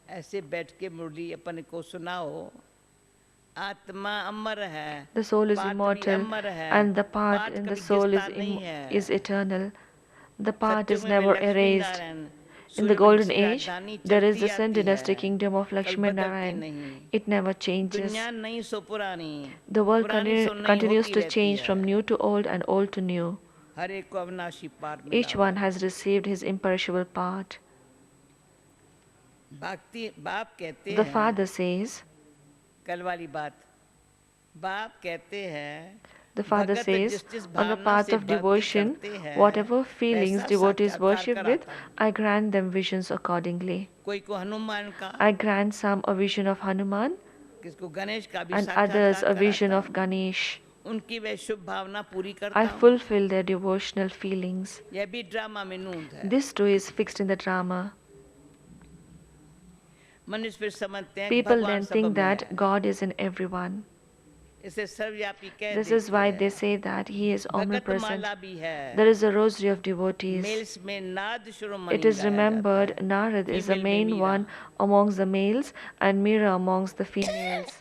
ऐसे बैठ के मुरली अपन को सुनाओ, आत्मा अमर है, The soul is पार्ट भी immortal अमर है, and the part part in the कभी soul गिरता नहीं is है। eternal. The part is सत्युग में never Lakshmi erased. Narayan In the Surya golden Banshi age, राजधानी there is चलती the Sun आती dynasty है, kingdom of कभी Lakshmi बदलती Narayan. नहीं। It never changes. दुनिया नई सो पुरानी, The world पुरानी सो नई continues होती to रहती change है। from new to old and old to new. हर एक को अविनाशी पार मिला Each हुआ one है। has received his imperishable part. भक्ति बाप कहते The हैं, Father says, कल वाली बात, बाप कहते हैं the Father भगत says, जिस जिस on the भावना path से of भक्ति devotion, करते हैं whatever feelings वैसा devotees साक्षात्कार worship with, कराता हूँ। I grant them visions accordingly. कोई को हनुमान का, I grant some a vision of Hanuman किसको गणेश का भी and others साक्षात्कार a vision कराता of हूँ। Ganesh. उनकी वह शुभ भावना पूरी I करता हूँ। fulfill their devotional feelings. यह भी ड्रामा में नूंद है। This too is fixed in the drama. मनुष्य फिर समझते हैं कि People भगवान then सब think में that है, God is in everyone. इसे सर्वव्यापी कह This is देते why हैं। they say that He is Bhagat omnipresent. माला भी है, There is a rosary of devotees. मेल्स में नाद It शिरोमणि is गाया जाता remembered है, Narad is the फीमेल में main Mira. one amongst the males and Mira amongst the females.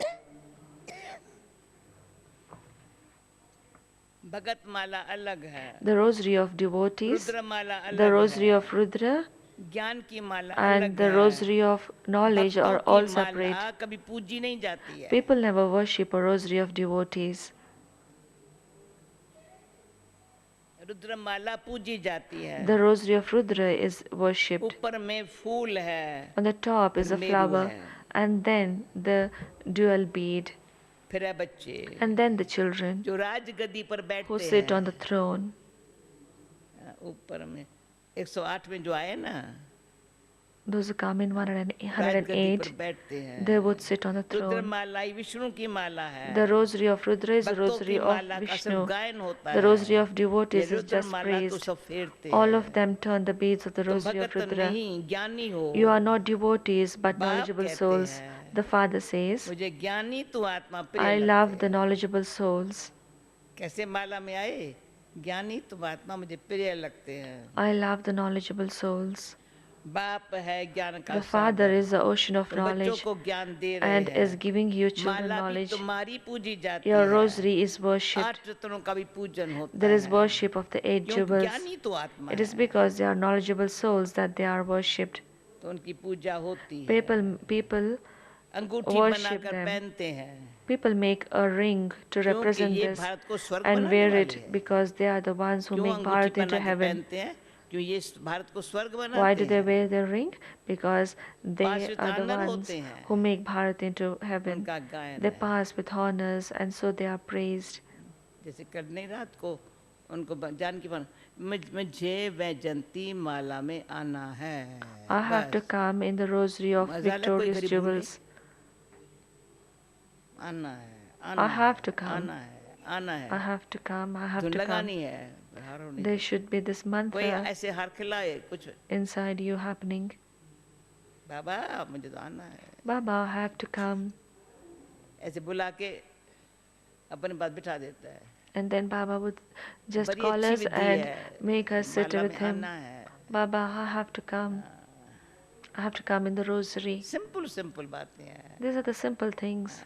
भगत माला अलग है, The rosary of devotees, Rudra Mala the अलग rosary है, of Rudra, ज्ञान की माला and अलग the है। rosary of knowledge भक्तों are की all माला separate. कभी पूजी नहीं जाती है। People never worship a rosary of devotees. Rudra माला पूजी जाती है। The rosary of Rudra is worshipped. ऊपर में फूल है, On the top is फिर a मेरू flower, है, and then the dual bead, फिर है बच्चे and then the children जो राजगद्दी पर who बैठते sit on the हैं। throne. ऊपर में 108 में जो आए ना, Those who come in राजगद्दी 108, पर बैठते हैं। they would sit on the Rudra throne. माला ही विष्णु की माला है। The rosary of Rudra is the भक्तों rosary की of माला का सिर्फ Vishnu. गायन होता The है, rosary of ये devotees is रुद्र just माला को praised. सब फेरते All हैं। of them turn the beads of the तुम rosary of भगत Rudra. नहीं ज्ञानी हो। You are not devotees but बाप knowledgeable कहते souls. हैं, The Father says, मुझे ज्ञानी तू आत्मा प्रिय I लगते love the हैं। knowledgeable souls. कैसे माला में आए, ज्ञानी तुम आत्मा मुझे प्रिय लगते हैं। I love the knowledgeable souls. बाप है ज्ञान का The Father Sagar, is the ocean of तुम बच्चों knowledge को ज्ञान दे रहे and is हैं। giving you children माला भी knowledge. तुम्हारी पूजी जाती Your है। rosary is 8 worshipped. रत्नों का भी पूजन होता There is है, worship of the 8 क्योंकि jewels. ज्ञानी तो आत्मा It is है, because they are knowledgeable souls that they are worshipped. तो उनकी पूजा होती है। People अंगूठी worship बनाकर them. पहनते हैं, People make a ring to क्योंकि represent ये this भारत को स्वर्ग and बनाने wear वाले it हैं। because they are the ones who क्यों make अंगूठी Bharat into पहना के heaven. पहनते हैं, क्यों ये भारत को स्वर्ग Why बनाते do they हैं। wear the ring? Because they pass are the वितानर ones होते हैं, who make Bharat into heaven. उनका गायन They है। pass with honors and so they are praised. जैसे कल नहीं रात को उनको जानकी बन मुझे वैजंती माला में आना है, I have to बस come in the rosary of मजा ले, कोई victorious गरीब भूले jewels. आना है, I आना have है, to come. आना है, आना I है। have to come. I have धुन to come. लगानी है, हारो नहीं। There should be this कोई mantra ऐसे हार खिलाए कुछ, inside you happening. बाबा मुझे तो आना है, Baba, I have to come. ऐसे बुला के अपने पास बिठा देता है। And then Baba would just बड़ी call अच्छी us विधि and है, make us sit Mala with में him. आना है। Baba, I have to come. I have to come in the rosary. Simple simple बातें हैं। These are the simple things.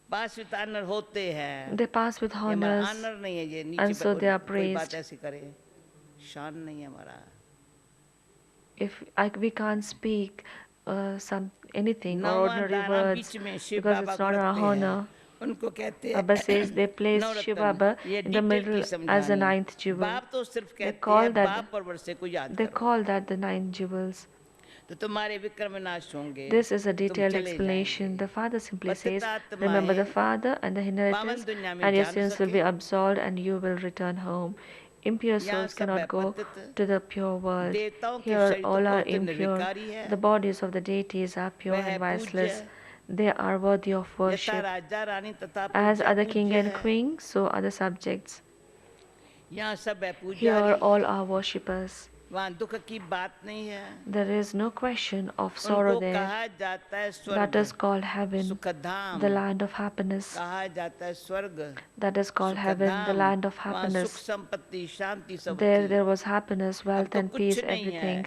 पास वितानर होते हैं, They pass with ये हमारा honors आनर नहीं है, ये and नीचे so they are कोई बात praised. ऐसी करे, शान नहीं है हमारा। If we can't speak anything or नौवां ordinary दाना words, बीच में शिव because बाबा it's को not our रखते हैं, honor. उनको कहते Baba हैं says they place Shiv Navratna. Baba ये in the डिटेल की middle as the समझानी। 9th jewel. बाप तो सिर्फ They कहते call हैं that बाप और वर्षे को याद they करो, call that the 9 jewels. तो तुम्हारे विक्रम विनाश होंगे, This is a तुम detailed चले explanation. जाएंगे। The father simply says, remember पतितात्माएं the father and the पावन inheritance, दुनिया में and your जा न sins will be सके, absolved and you will return home. Impure यहाँ souls सब है cannot go पतित, to the pure world. देवताओं के Here शरीर तो all are बहुत impure. निर्विकारी है, The bodies of the deities are pure वह है and viceless. पूज्य, They are worthy of यथा worship. राजा रानी तथा As पूज्य are the king पूज्य and है। queen, so are the subjects. यहाँ सब है Here पुजारी, all are worshippers. वहाँ दुख की बात नहीं है, There is no question of sorrow उनको there. कहा जाता है That स्वर्ग, is called heaven, Sukhdham, the land of happiness. कहा जाता है स्वर्ग, That is called heaven, the Sukhdham, land of वहाँ सुख happiness. संपत्ति शांति सब There, थी। there was happiness, अब wealth तो and कुछ peace, नहीं है, everything.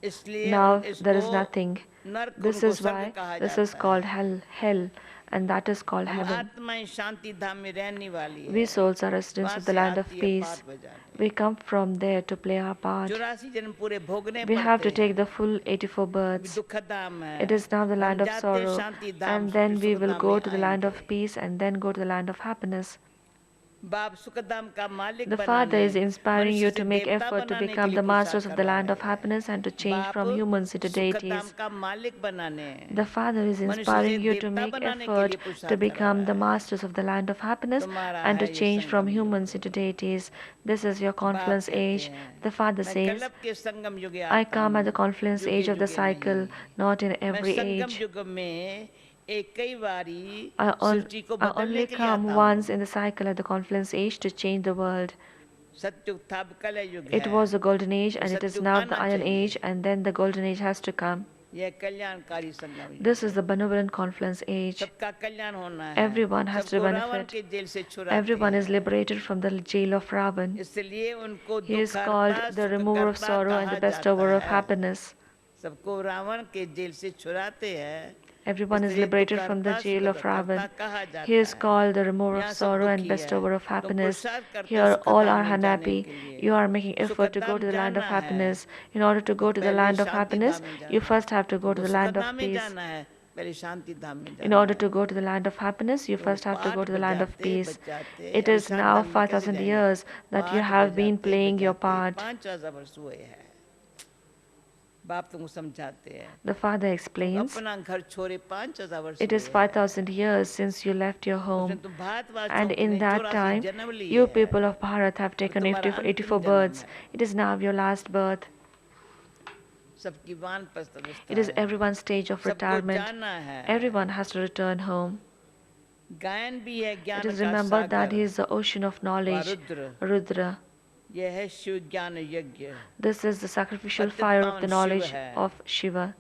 इसलिए Now there इसको is nothing. नरक This उनको is स्वर्ग why कहा this is जाता called है। hell, and that is called हम heaven. आत्माएं शांति धाम में रहने वाली We है, souls are residents वहाँ of the से land of आती है peace. पार बजाने। We come from there to play our part. 84 जन्म पूरे भोगने We have पड़ते to take हैं। the full 84 अभी births. दुखधाम है, It is now the हम land of जाते sorrow, शांति धाम and फिर then we will Sukhdham go में to the land आएंगे। of peace, and then go to the land of happiness. बाप सुखधाम का मालिक The Father बनाने, is inspiring मनुष्य you से to make देवता effort to बनाने के become लिए the पुरुषार्थ masters of कर the रहा land of है। happiness and to change बाप from humans into Sukhdham deities. का मालिक बनाने, The Father is मनुष्य से inspiring you to देवता make बनाने के effort लिए to पुरुषार्थ कर become रहा the है। masters of the land of happiness तुम्हारा and to है ये change from संगम humans युग। into deities. This is your बाप confluence कहते age. हैं, The Father मैं says, कलप के संगम युगे I आता come at the हूँ, confluence युगे age of the युगे cycle, नहीं। not in मैं every संगम age. युग में एक कई बारी I, on, सृष्टि को I बदलने only के लिए come आता once हूँ। in the cycle at the confluence age to change the world. सत्युग था, अब कलह युग It है, was the golden age तो and it is Satyug now the आना iron age, चाहिए। and then the golden age has to come. यह कल्याणकारी संगम युग This है, is the benevolent confluence age. सबका कल्याण होना है, Everyone has to सबको रावण benefit. के जेल से छुड़ाते Everyone is हैं, liberated from the jail of Ravan. इसलिए उनको He is called Dukhharta the remover of Sukhkarta sorrow and कहा the जाता bestower of है। happiness. सबको रावण के जेल से छुड़ाते हैं, Everyone is इसलिए liberated from the Dukhharta jail of Sukhkarta Ravan. कहा He जाता is है। called the remover of यहाँ सब sorrow and दुखी है, bestower of तुम happiness. पुरुषार्थ करते हो Here all सुखधाम are में जाने unhappy. के लिए। You are making effort to go Sukhdham to the land of जाना है, happiness. In order to तो go to the पहले land of शांति happiness, धाम में you जाना है। first have to go to तुमको the land सुखधाम of में peace. जाना है, पहले शांति धाम में In जाना order है। to go to the land of happiness, you तो first have to go पाठ to the land of बजाते peace. बजाते It अभी is शांति now धाम में कैसे 5,000 जाएंगे? years that you पाठ have been बजाते playing your बजाते part. 5,000 वर्ष हुए हैं। बाप तुमको समझाते हैं, The Father तुम explains, अपना घर छोड़े 5,000 वर्ष it हुए is हैं, 5,000 years since you left your उसमें home. तुम भारतवासियों And के in ने that 84 time, जन्म लिए you हैं, people of Bharat have तो taken तुम्हारा 84 अंतिम जन्म births. है। It is now your last birth. सबकी वानप्रस्थ अवस्था It is है, everyone's stage of सबको retirement. जाना है। Everyone has to return home. गायन भी है It ज्ञान is का remembered that Sagar, he is the ocean of व knowledge, रुद्र, Rudra. यह है शिव ज्ञान यज्ञ। This is the sacrificial पतित fire of पावन the शिव knowledge है, of Shiva.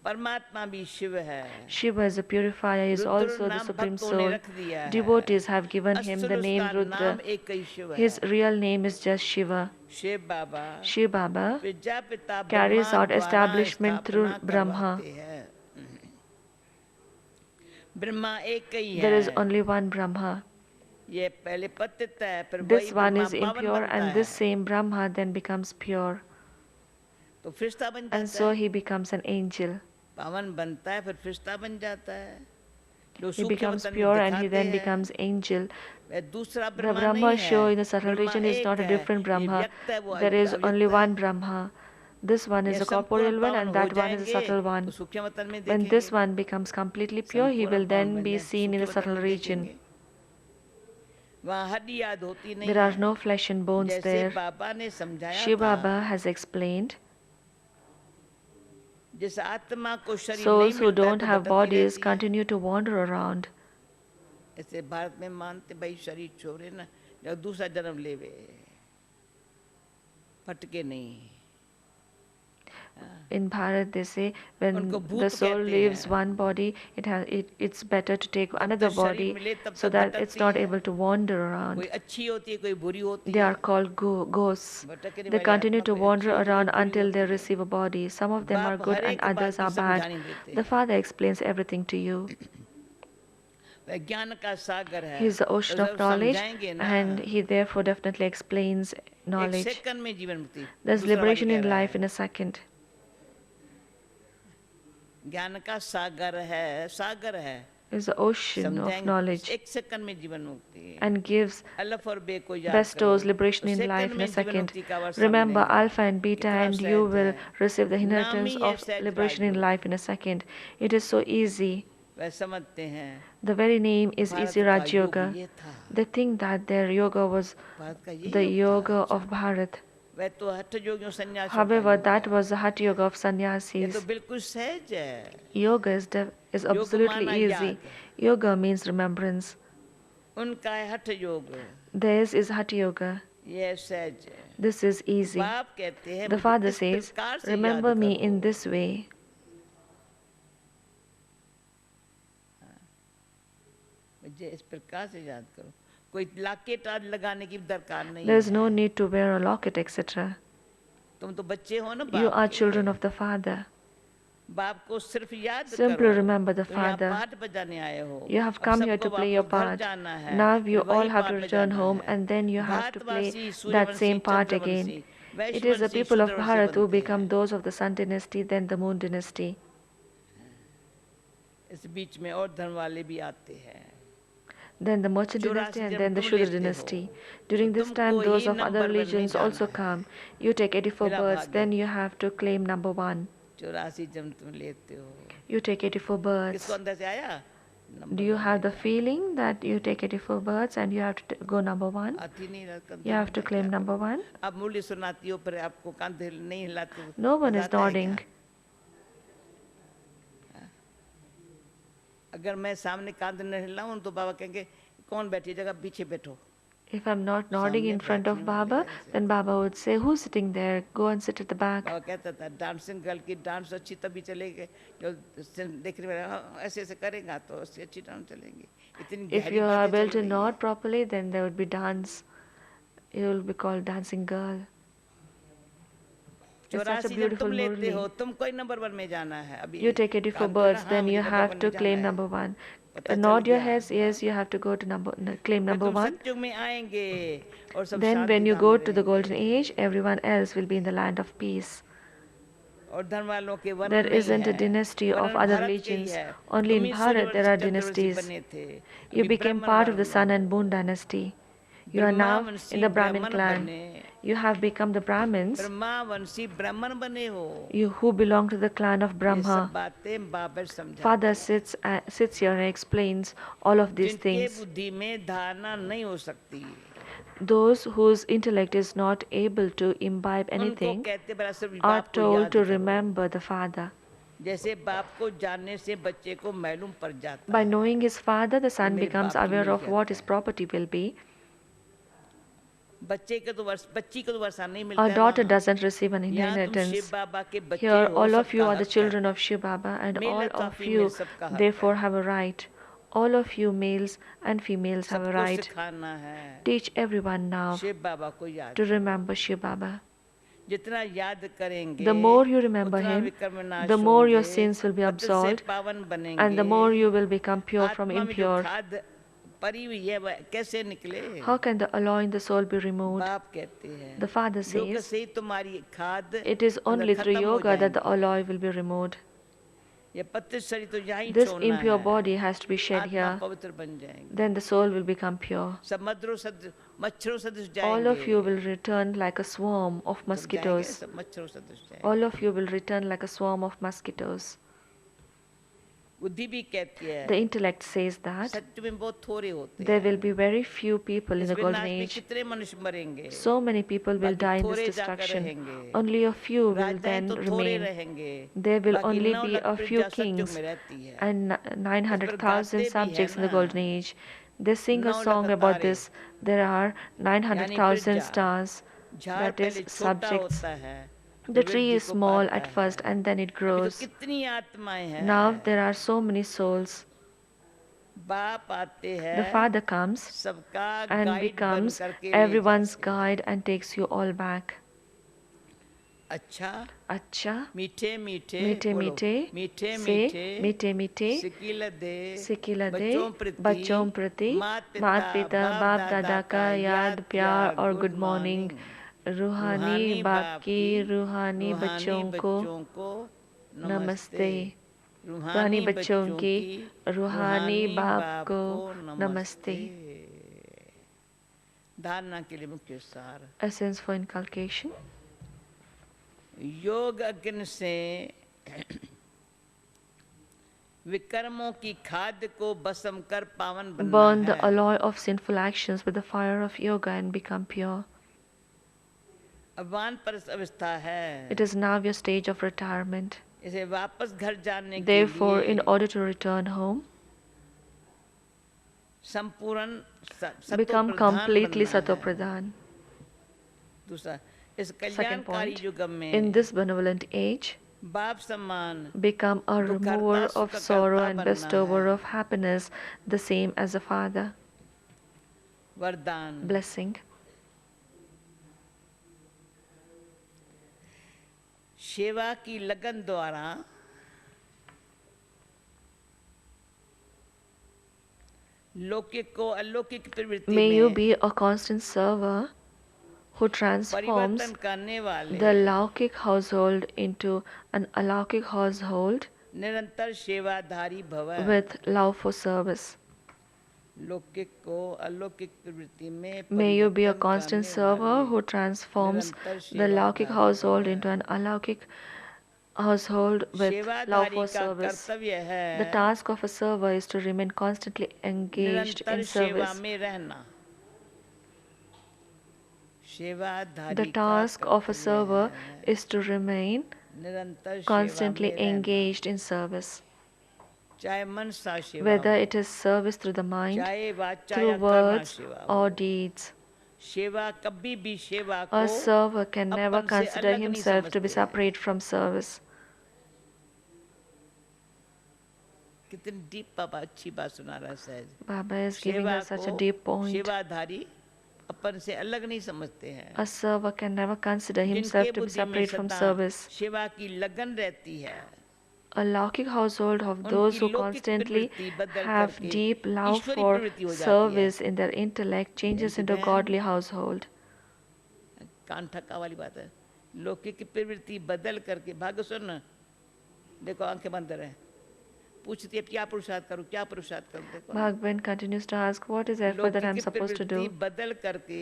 परमात्मा भी शिव है। Shiva is a purifier, is Rudra also the नाम supreme भक्तों ने soul. रख दिया है, Devotees have given him असल the name उसका Rudra. नाम एक ही शिव His है। real name is just Shiva. Shiv Baba Shiv Baba Prajapita carries Brahma out द्वारा establishment through स्थापना Brahma. करवाते हैं। ब्रह्मा एक ही There is है, only one Brahma. ये पहले पतित है, फिर वही This one ब्रह्मा is पावन impure, बनता and this है, same Brahma then becomes pure. तो फरिश्ता बन And जाता so है। he becomes an angel. पावन बनता है, फिर फरिश्ता बन जाता है। जो He सूक्ष्म becomes वतन में pure and he दिखाते then हैं, becomes angel. वह दूसरा The ब्रह्मा Brahma नहीं show in the है, subtle ब्रह्मा region is एक not a है, different ये Brahma. व्यक्त है, वो There is only अव्यक्त है। one Brahma. This one is ये a संपूर्ण corporeal one, पावन and हो that one is a जाएंगे subtle तो one. सूक्ष्म वतन में When this देखेंगे, one becomes completely pure, he संपूर्ण will पावन then बन be जाए, seen in the सूक्ष्म वतन subtle में region. देखेंगे। वहाँ हड्डी याद होती नहीं There are है, no flesh and bones जैसे there. बाबा ने समझाया Shiv था, Baba has explained, जिस आत्मा को शरीर नहीं souls who मिलता है don't तो have भटकती bodies रहती है। continue to wander around. ऐसे भारत में मानते भाई शरीर छोड़े ना, जब दूसरा जन्म लेवे, भटके नहीं। In Bharat, they say when उनको the भूत soul कहते leaves हैं, one body, it's better to take जब another तक शरीर body मिले तब so तक that it's भटकती not है, able to wander कोई around. अच्छी होती है, कोई बुरी होती They है, are called ghosts. भटकने They वाली continue आत्मा to कोई wander अच्छी होती है, around कोई बुरी until they होती है। receive a body. Some of them are बाप good हर and एक बात others की are bad. समझानी देते The हैं, Father explains everything to you. वह ज्ञान का सागर है, He is the तो ocean जब of knowledge, समझाएंगे ना, and he therefore definitely explains एक knowledge. सेकंड में जीवन मुक्ति, There's दूसरा वाक्य liberation कह in रहा life है, in a second. ज्ञान का सागर है, सागर है, is the ocean of समझाएंगे knowledge एक सेकंड में जीवन मुक्ति, and gives अल्फ और बे को याद करो bestows liberation तो in second life in a में जीवन second. मुक्ति का वर्षा Remember मिलेगा। Alpha and Beta, कितना and you सहज will है, receive the नाम inheritance ही है of सहज liberation in Rajyoga. life in a second. It is so easy. वह समझते हैं The very name is Bharat Easy का Raj योग Yoga. ये था, They think that their yoga was Bharat का ये the योग था। yoga अच्छा, of Bharat. वह तो हठ योगियों सन्यासियों का However, योग that है, was the Hatha Yoga of ये तो sannyasis. बिल्कुल सहज है। Yoga is योग absolutely माना easy. याद, Yoga means remembrance. उनका है हठ योग, Theirs is Hatha Yoga. ये सहज है। This is easy. बाप कहते हैं The मुझे father इस says, प्रकार से याद remember me करो। in this way. मुझे इस प्रकार से याद करो, कोई लॉकेट आज लगाने की दरकार नहीं There is no है। need to wear a locket, etc. तुम तो बच्चे हो ना You बाप are के, children of the Father. बाप को सिर्फ याद Simply करो। remember the तुम यहाँ Father. पाठ बजाने आए हो, You have अब come here सबको to play your वापस घर part. जाना है, Now you फिर वही all have पाठ to return बजाना home, है। and then you have to play भारतवासी, that Suryavanshi, same part again. Chandravanshi, It is the वैश्यवंशी, people of शूद्रवंशी Bharat who बनते become हैं। those of the Sun dynasty, then the Moon dynasty. इस बीच में और धन वाले भी आते हैं, Then the Merchant dynasty, 84 and जन्म then the तुम Shudra लेते हो, dynasty. तो During this तुमको time, those he of other number 1 में religions जाना also है। come. You take 84 मेरा births, भाग्य, then you have to claim number 1. 84 जन्म तुम लेते हो, You take 84 किसको births. अंदर से आया? Do नंबर you 1 have में the जाना। feeling that you take 84 births and you have to go number 1? आती नहीं हिला, कंधे You have to हिलाए claim क्या number करूं? 1? आप मूल्य सुनाती हो पर आपको कंधे नहीं हिलाते हो, No one मजा is आता है क्या? nodding. अगर मैं सामने कांध न हिलाऊं तो बाबा कहेंगे कौन बैठी जगह पीछे बैठो। If I'm not nodding in front of Baba, then Baba would say, who's sitting there? Go and sit at the back. बाबा कहता था डांसिंग गर्ल की डांस अच्छी तभी चलेगी जो देखने में ऐसे ऐसे करेगा तो उससे अच्छी डांस चलेंगी। इतनी If गहरी you are बातें able चल to रही nod है। properly, then there would be dance. You will be called dancing girl. It's such a 84 जब beautiful तुम लेते हो murli. तुम कोई नंबर 1 में जाना है अभी। You take 84 कान तो births, हाँ then मुझे you नंबर have 1 to में जाना claim है, number 1. पता चल Nod your गया। heads, yes, you have to go to claim फिर number तुम 1. सत्युग में आएंगे और सब Then when Shanti you Dham go में to the golden रहेंगे age, everyone else will be in the land of peace. और धन वालों के वर्णन There नहीं isn't a है, dynasty of वर्णन other भारत के ही religions. है। Only तुम in he Bharat there are Suryavanshi Chandravanshi dynasties. बने थे, You अभी became ब्राह्मण part of the वर्ण Sun and हो, Moon dynasty. You are Brahma now in Banshi the Brahmin ब्राह्मण clan. बने, You have become the Brahmins, Brahma वंशी ब्राह्मण बने हो। you who belong to the clan of ये सब Brahma. बातें बाबा समझाते Father हैं, sits here and explains all of these जिनके things. बुद्धि में धारणा नहीं हो सकती Those whose intellect is not able to imbibe उनको anything कहते बड़ा सिर्फ are बाप को told याद to करो। remember the Father. जैसे बाप को जानने से बच्चे को मालूम पड़ जाता By है knowing his father, the कि son मेरे becomes बाप की aware of what his मिल्कियत है। property will be. बच्चे को तो बच्ची को तो वर्षा नहीं A मिलता है daughter वहाँ। doesn't receive an यहाँ तुम शिव inheritance. बाबा के बच्चे Here, हो, all of you सबका are the हक children है। of Shiv Baba, and male all अथवा of फीमेल you सबका हक therefore है। have a right. All of you, males and females, have a सबको right. सिखाना है Teach everyone now शिव बाबा को याद to करो। remember Shiv Baba. जितना याद करेंगे The more you remember उतना him, विक्रम नाश the more your होंगे, sins will be पतित से absolved, पावन and बनेंगे। the more you will become pure from आत्मा में जो impure. खाद परी हुई है वह कैसे निकले? How can the alloy in the soul be removed? बाप कहते हैं The Father योग says, से ही तुम्हारी खाद it is अंदर only through खत्म हो yoga that the जाएंगी। alloy will be removed. ये पतित शरीर तो यहाँ ही This छोड़ना impure है, body has to be shed आत्मा here. पवित्र बन जाएंगे। Then the soul will become pure. समुद्रों सदृश मच्छरों सदृश All of you जाएंगे। will return like a swarm of सब जाएंगे, mosquitoes. सब मच्छरों सदृश जाएंगे। All of you will return like a swarm of mosquitoes. बुद्धि भी कहती है The intellect says that सत्य में बहुत थोड़े होते there हैं। will be very few people in इस the golden विनाश में age. कितने मनुष्य मरेंगे? So many people will बाकी die in this थोड़े जाकर destruction. रहेंगे। Only a few will राजाएं then तो थोड़े remain. रहेंगे, There will बाकी only 9 be lakh a few प्रजा सत्युग kings में रहती है। and इस पर 900,000 गाते भी है subjects in the ना, golden age. They sing a 9 song lakh about तारे। this. There are यानी 900,000 प्रजा, stars, झाड़ that पहले is छोटा subjects. होता है, The फिर tree वृद्धि is को small पाता at first है। and then it अभी तो grows. कितनी आत्माएं हैं। Now there are so many souls. बाप आते The हैं Father comes सबका and गाइड बन becomes करके ले everyone's जाते हैं। guide and takes you all back. अच्छा अच्छा, मीठे मीठे मीठे बोलो, मीठे मीठे से मीठे मीठे मीठे सिकिल दे सिकिला दे बच्चों प्रति मात माता पिता बाप दादा का याद प्यार और गुड मॉर्निंग। रूहानी बाप की रूहानी बच्चों को नमस्ते। रूहानी बच्चों की रूहानी बाप को नमस्ते. धारणा के लिए मुख्य सार. Essence for inculcation. योग अग्नि से विकर्मों की खाद को भस्म कर पावन बनना Burn the है. alloy of sinful actions with the fire of yoga and become pure. अब वानप्रस्थ अवस्था है. It is now your stage of retirement. इसे वापस घर जाने के Therefore, लिए in order to return home, संपूर्ण become सतोप्रधान completely बनना है. satopradhan. दूसरा, इस Second कल्याणकारी point, युग में in this benevolent age, बाप समान become a Dukhharta remover of Sukhkarta sorrow and बनना bestower है. of happiness, the same as a father. वरदान. Blessing. सेवा की लगन द्वारा लौकिक को अलौकिक प्रवृत्ति May you में be a constant server who transforms परिवर्तन करने वाले the Laukik household into an alaukic household निरंतर सेवाधारी भव. with love for service. लौकिक को अलौकिक प्रवृत्ति में May you be a परिवर्तन constant करने server वाले who transforms निरंतर the Laukik सेवाधारी household भव. into an alaukic household with love सेवाधारी for का service. कर्तव्य The है task of a server is to remain constantly engaged निरंतर in सेवा service. में रहना. सेवाधारी The का task of a कर्तव्य server है is to remain निरंतर सेवा constantly में रहना. engaged in service. चाहे मन सा सेवा Whether हो, it is service through the mind, चाहे वाचा through या कर्मा words, सेवा or हो. deeds. सेवा कभी भी सेवा A को server can never अपन से consider अलग नहीं himself to be समझते हैं. separate from service. कितनी डीप बाबा अच्छी बात सुना रहा है सहज. Baba is giving सेवा us such a को deep point. सेवाधारी अपन से अलग नहीं समझते हैं. A server can never consider जिनके himself to be बुद्धि में separate from सदा service. सेवा की लगन रहती है, A Laukik household of उनकी those who लौकिक constantly प्रवृत्ति बदल have करके deep love ईश्वरी for प्रवृत्ति हो जाती है. service in their intellect changes Janaki into a बहन, godly household. कान ठक्का वाली बात है. लौकिक की प्रवृत्ति बदल करके भाग्य सुन. देखो आंखें बंद रहे, पूछती है क्या पुरुषार्थ करूं, क्या पुरुषार्थ करूं. देखो Bhagwan continues to ask, what is the effort that I am लौकिक supposed to प्रवृत्ति do? बदल करके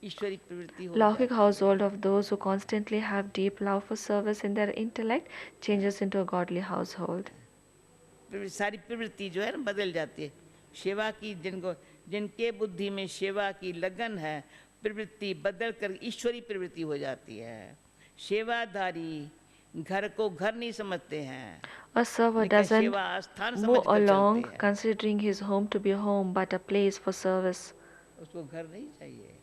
ईश्वरी प्रवृत्ति हो Laukik जाती household of those who constantly have deep love for service in their intellect changes into a godly household. है. सारी प्रवृत्ति जो है ना बदल जाती है. सेवा की जिनके बुद्धि में सेवा की लगन है, प्रवृत्ति बदल कर ईश्वरी प्रवृत्ति हो जाती है. सेवाधारी घर को घर नहीं समझते हैं, A server लेकिन doesn't सेवा स्थान समझ move कर along चलते हैं. considering his home to be a home but a place for service. उसको घर नहीं चाहिए,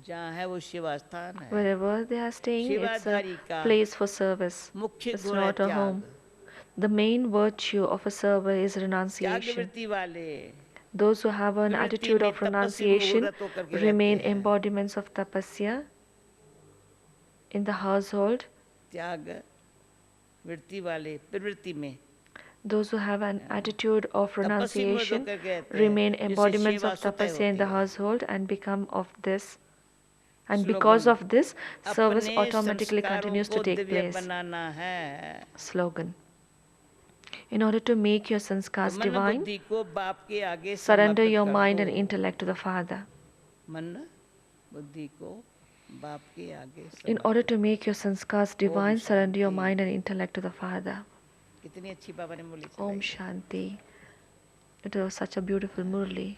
जहाँ है वो सेवा स्थान है. Wherever they are staying, it's a सेवाधारी का place for service. मुख्य It's गुण है not a त्याग. home. The main virtue of a server is त्याग renunciation. वृत्ति वाले Those who have an प्रवृत्ति attitude में of तपस्वी renunciation मुहूर्त होकर के remain रहते हैं. embodiments of tapasya in the household. त्याग वृत्ति वाले प्रवृत्ति में Those who have an attitude of तपस्वी मुहूर्त renunciation होकर के रहते हैं, remain जिससे embodiments सेवा of स्वतः tapasya in होती the है. household and become of this. And slogan, because of this, service अपने automatically संस्कारों continues to को take दिव्य place. बनाना है. Slogan. In order to make your तो sanskars मन divine, बुद्धि को बाप के आगे surrender समर्पित your कर mind दो. and intellect to the Father. मन बुद्धि को बाप के आगे In समर्पित. order to make your sanskars divine, surrender your Shanti. mind and intellect to the Father. कितनी अच्छी बाबा ने बोली Om चलाई. Shanti. It was such a beautiful murli.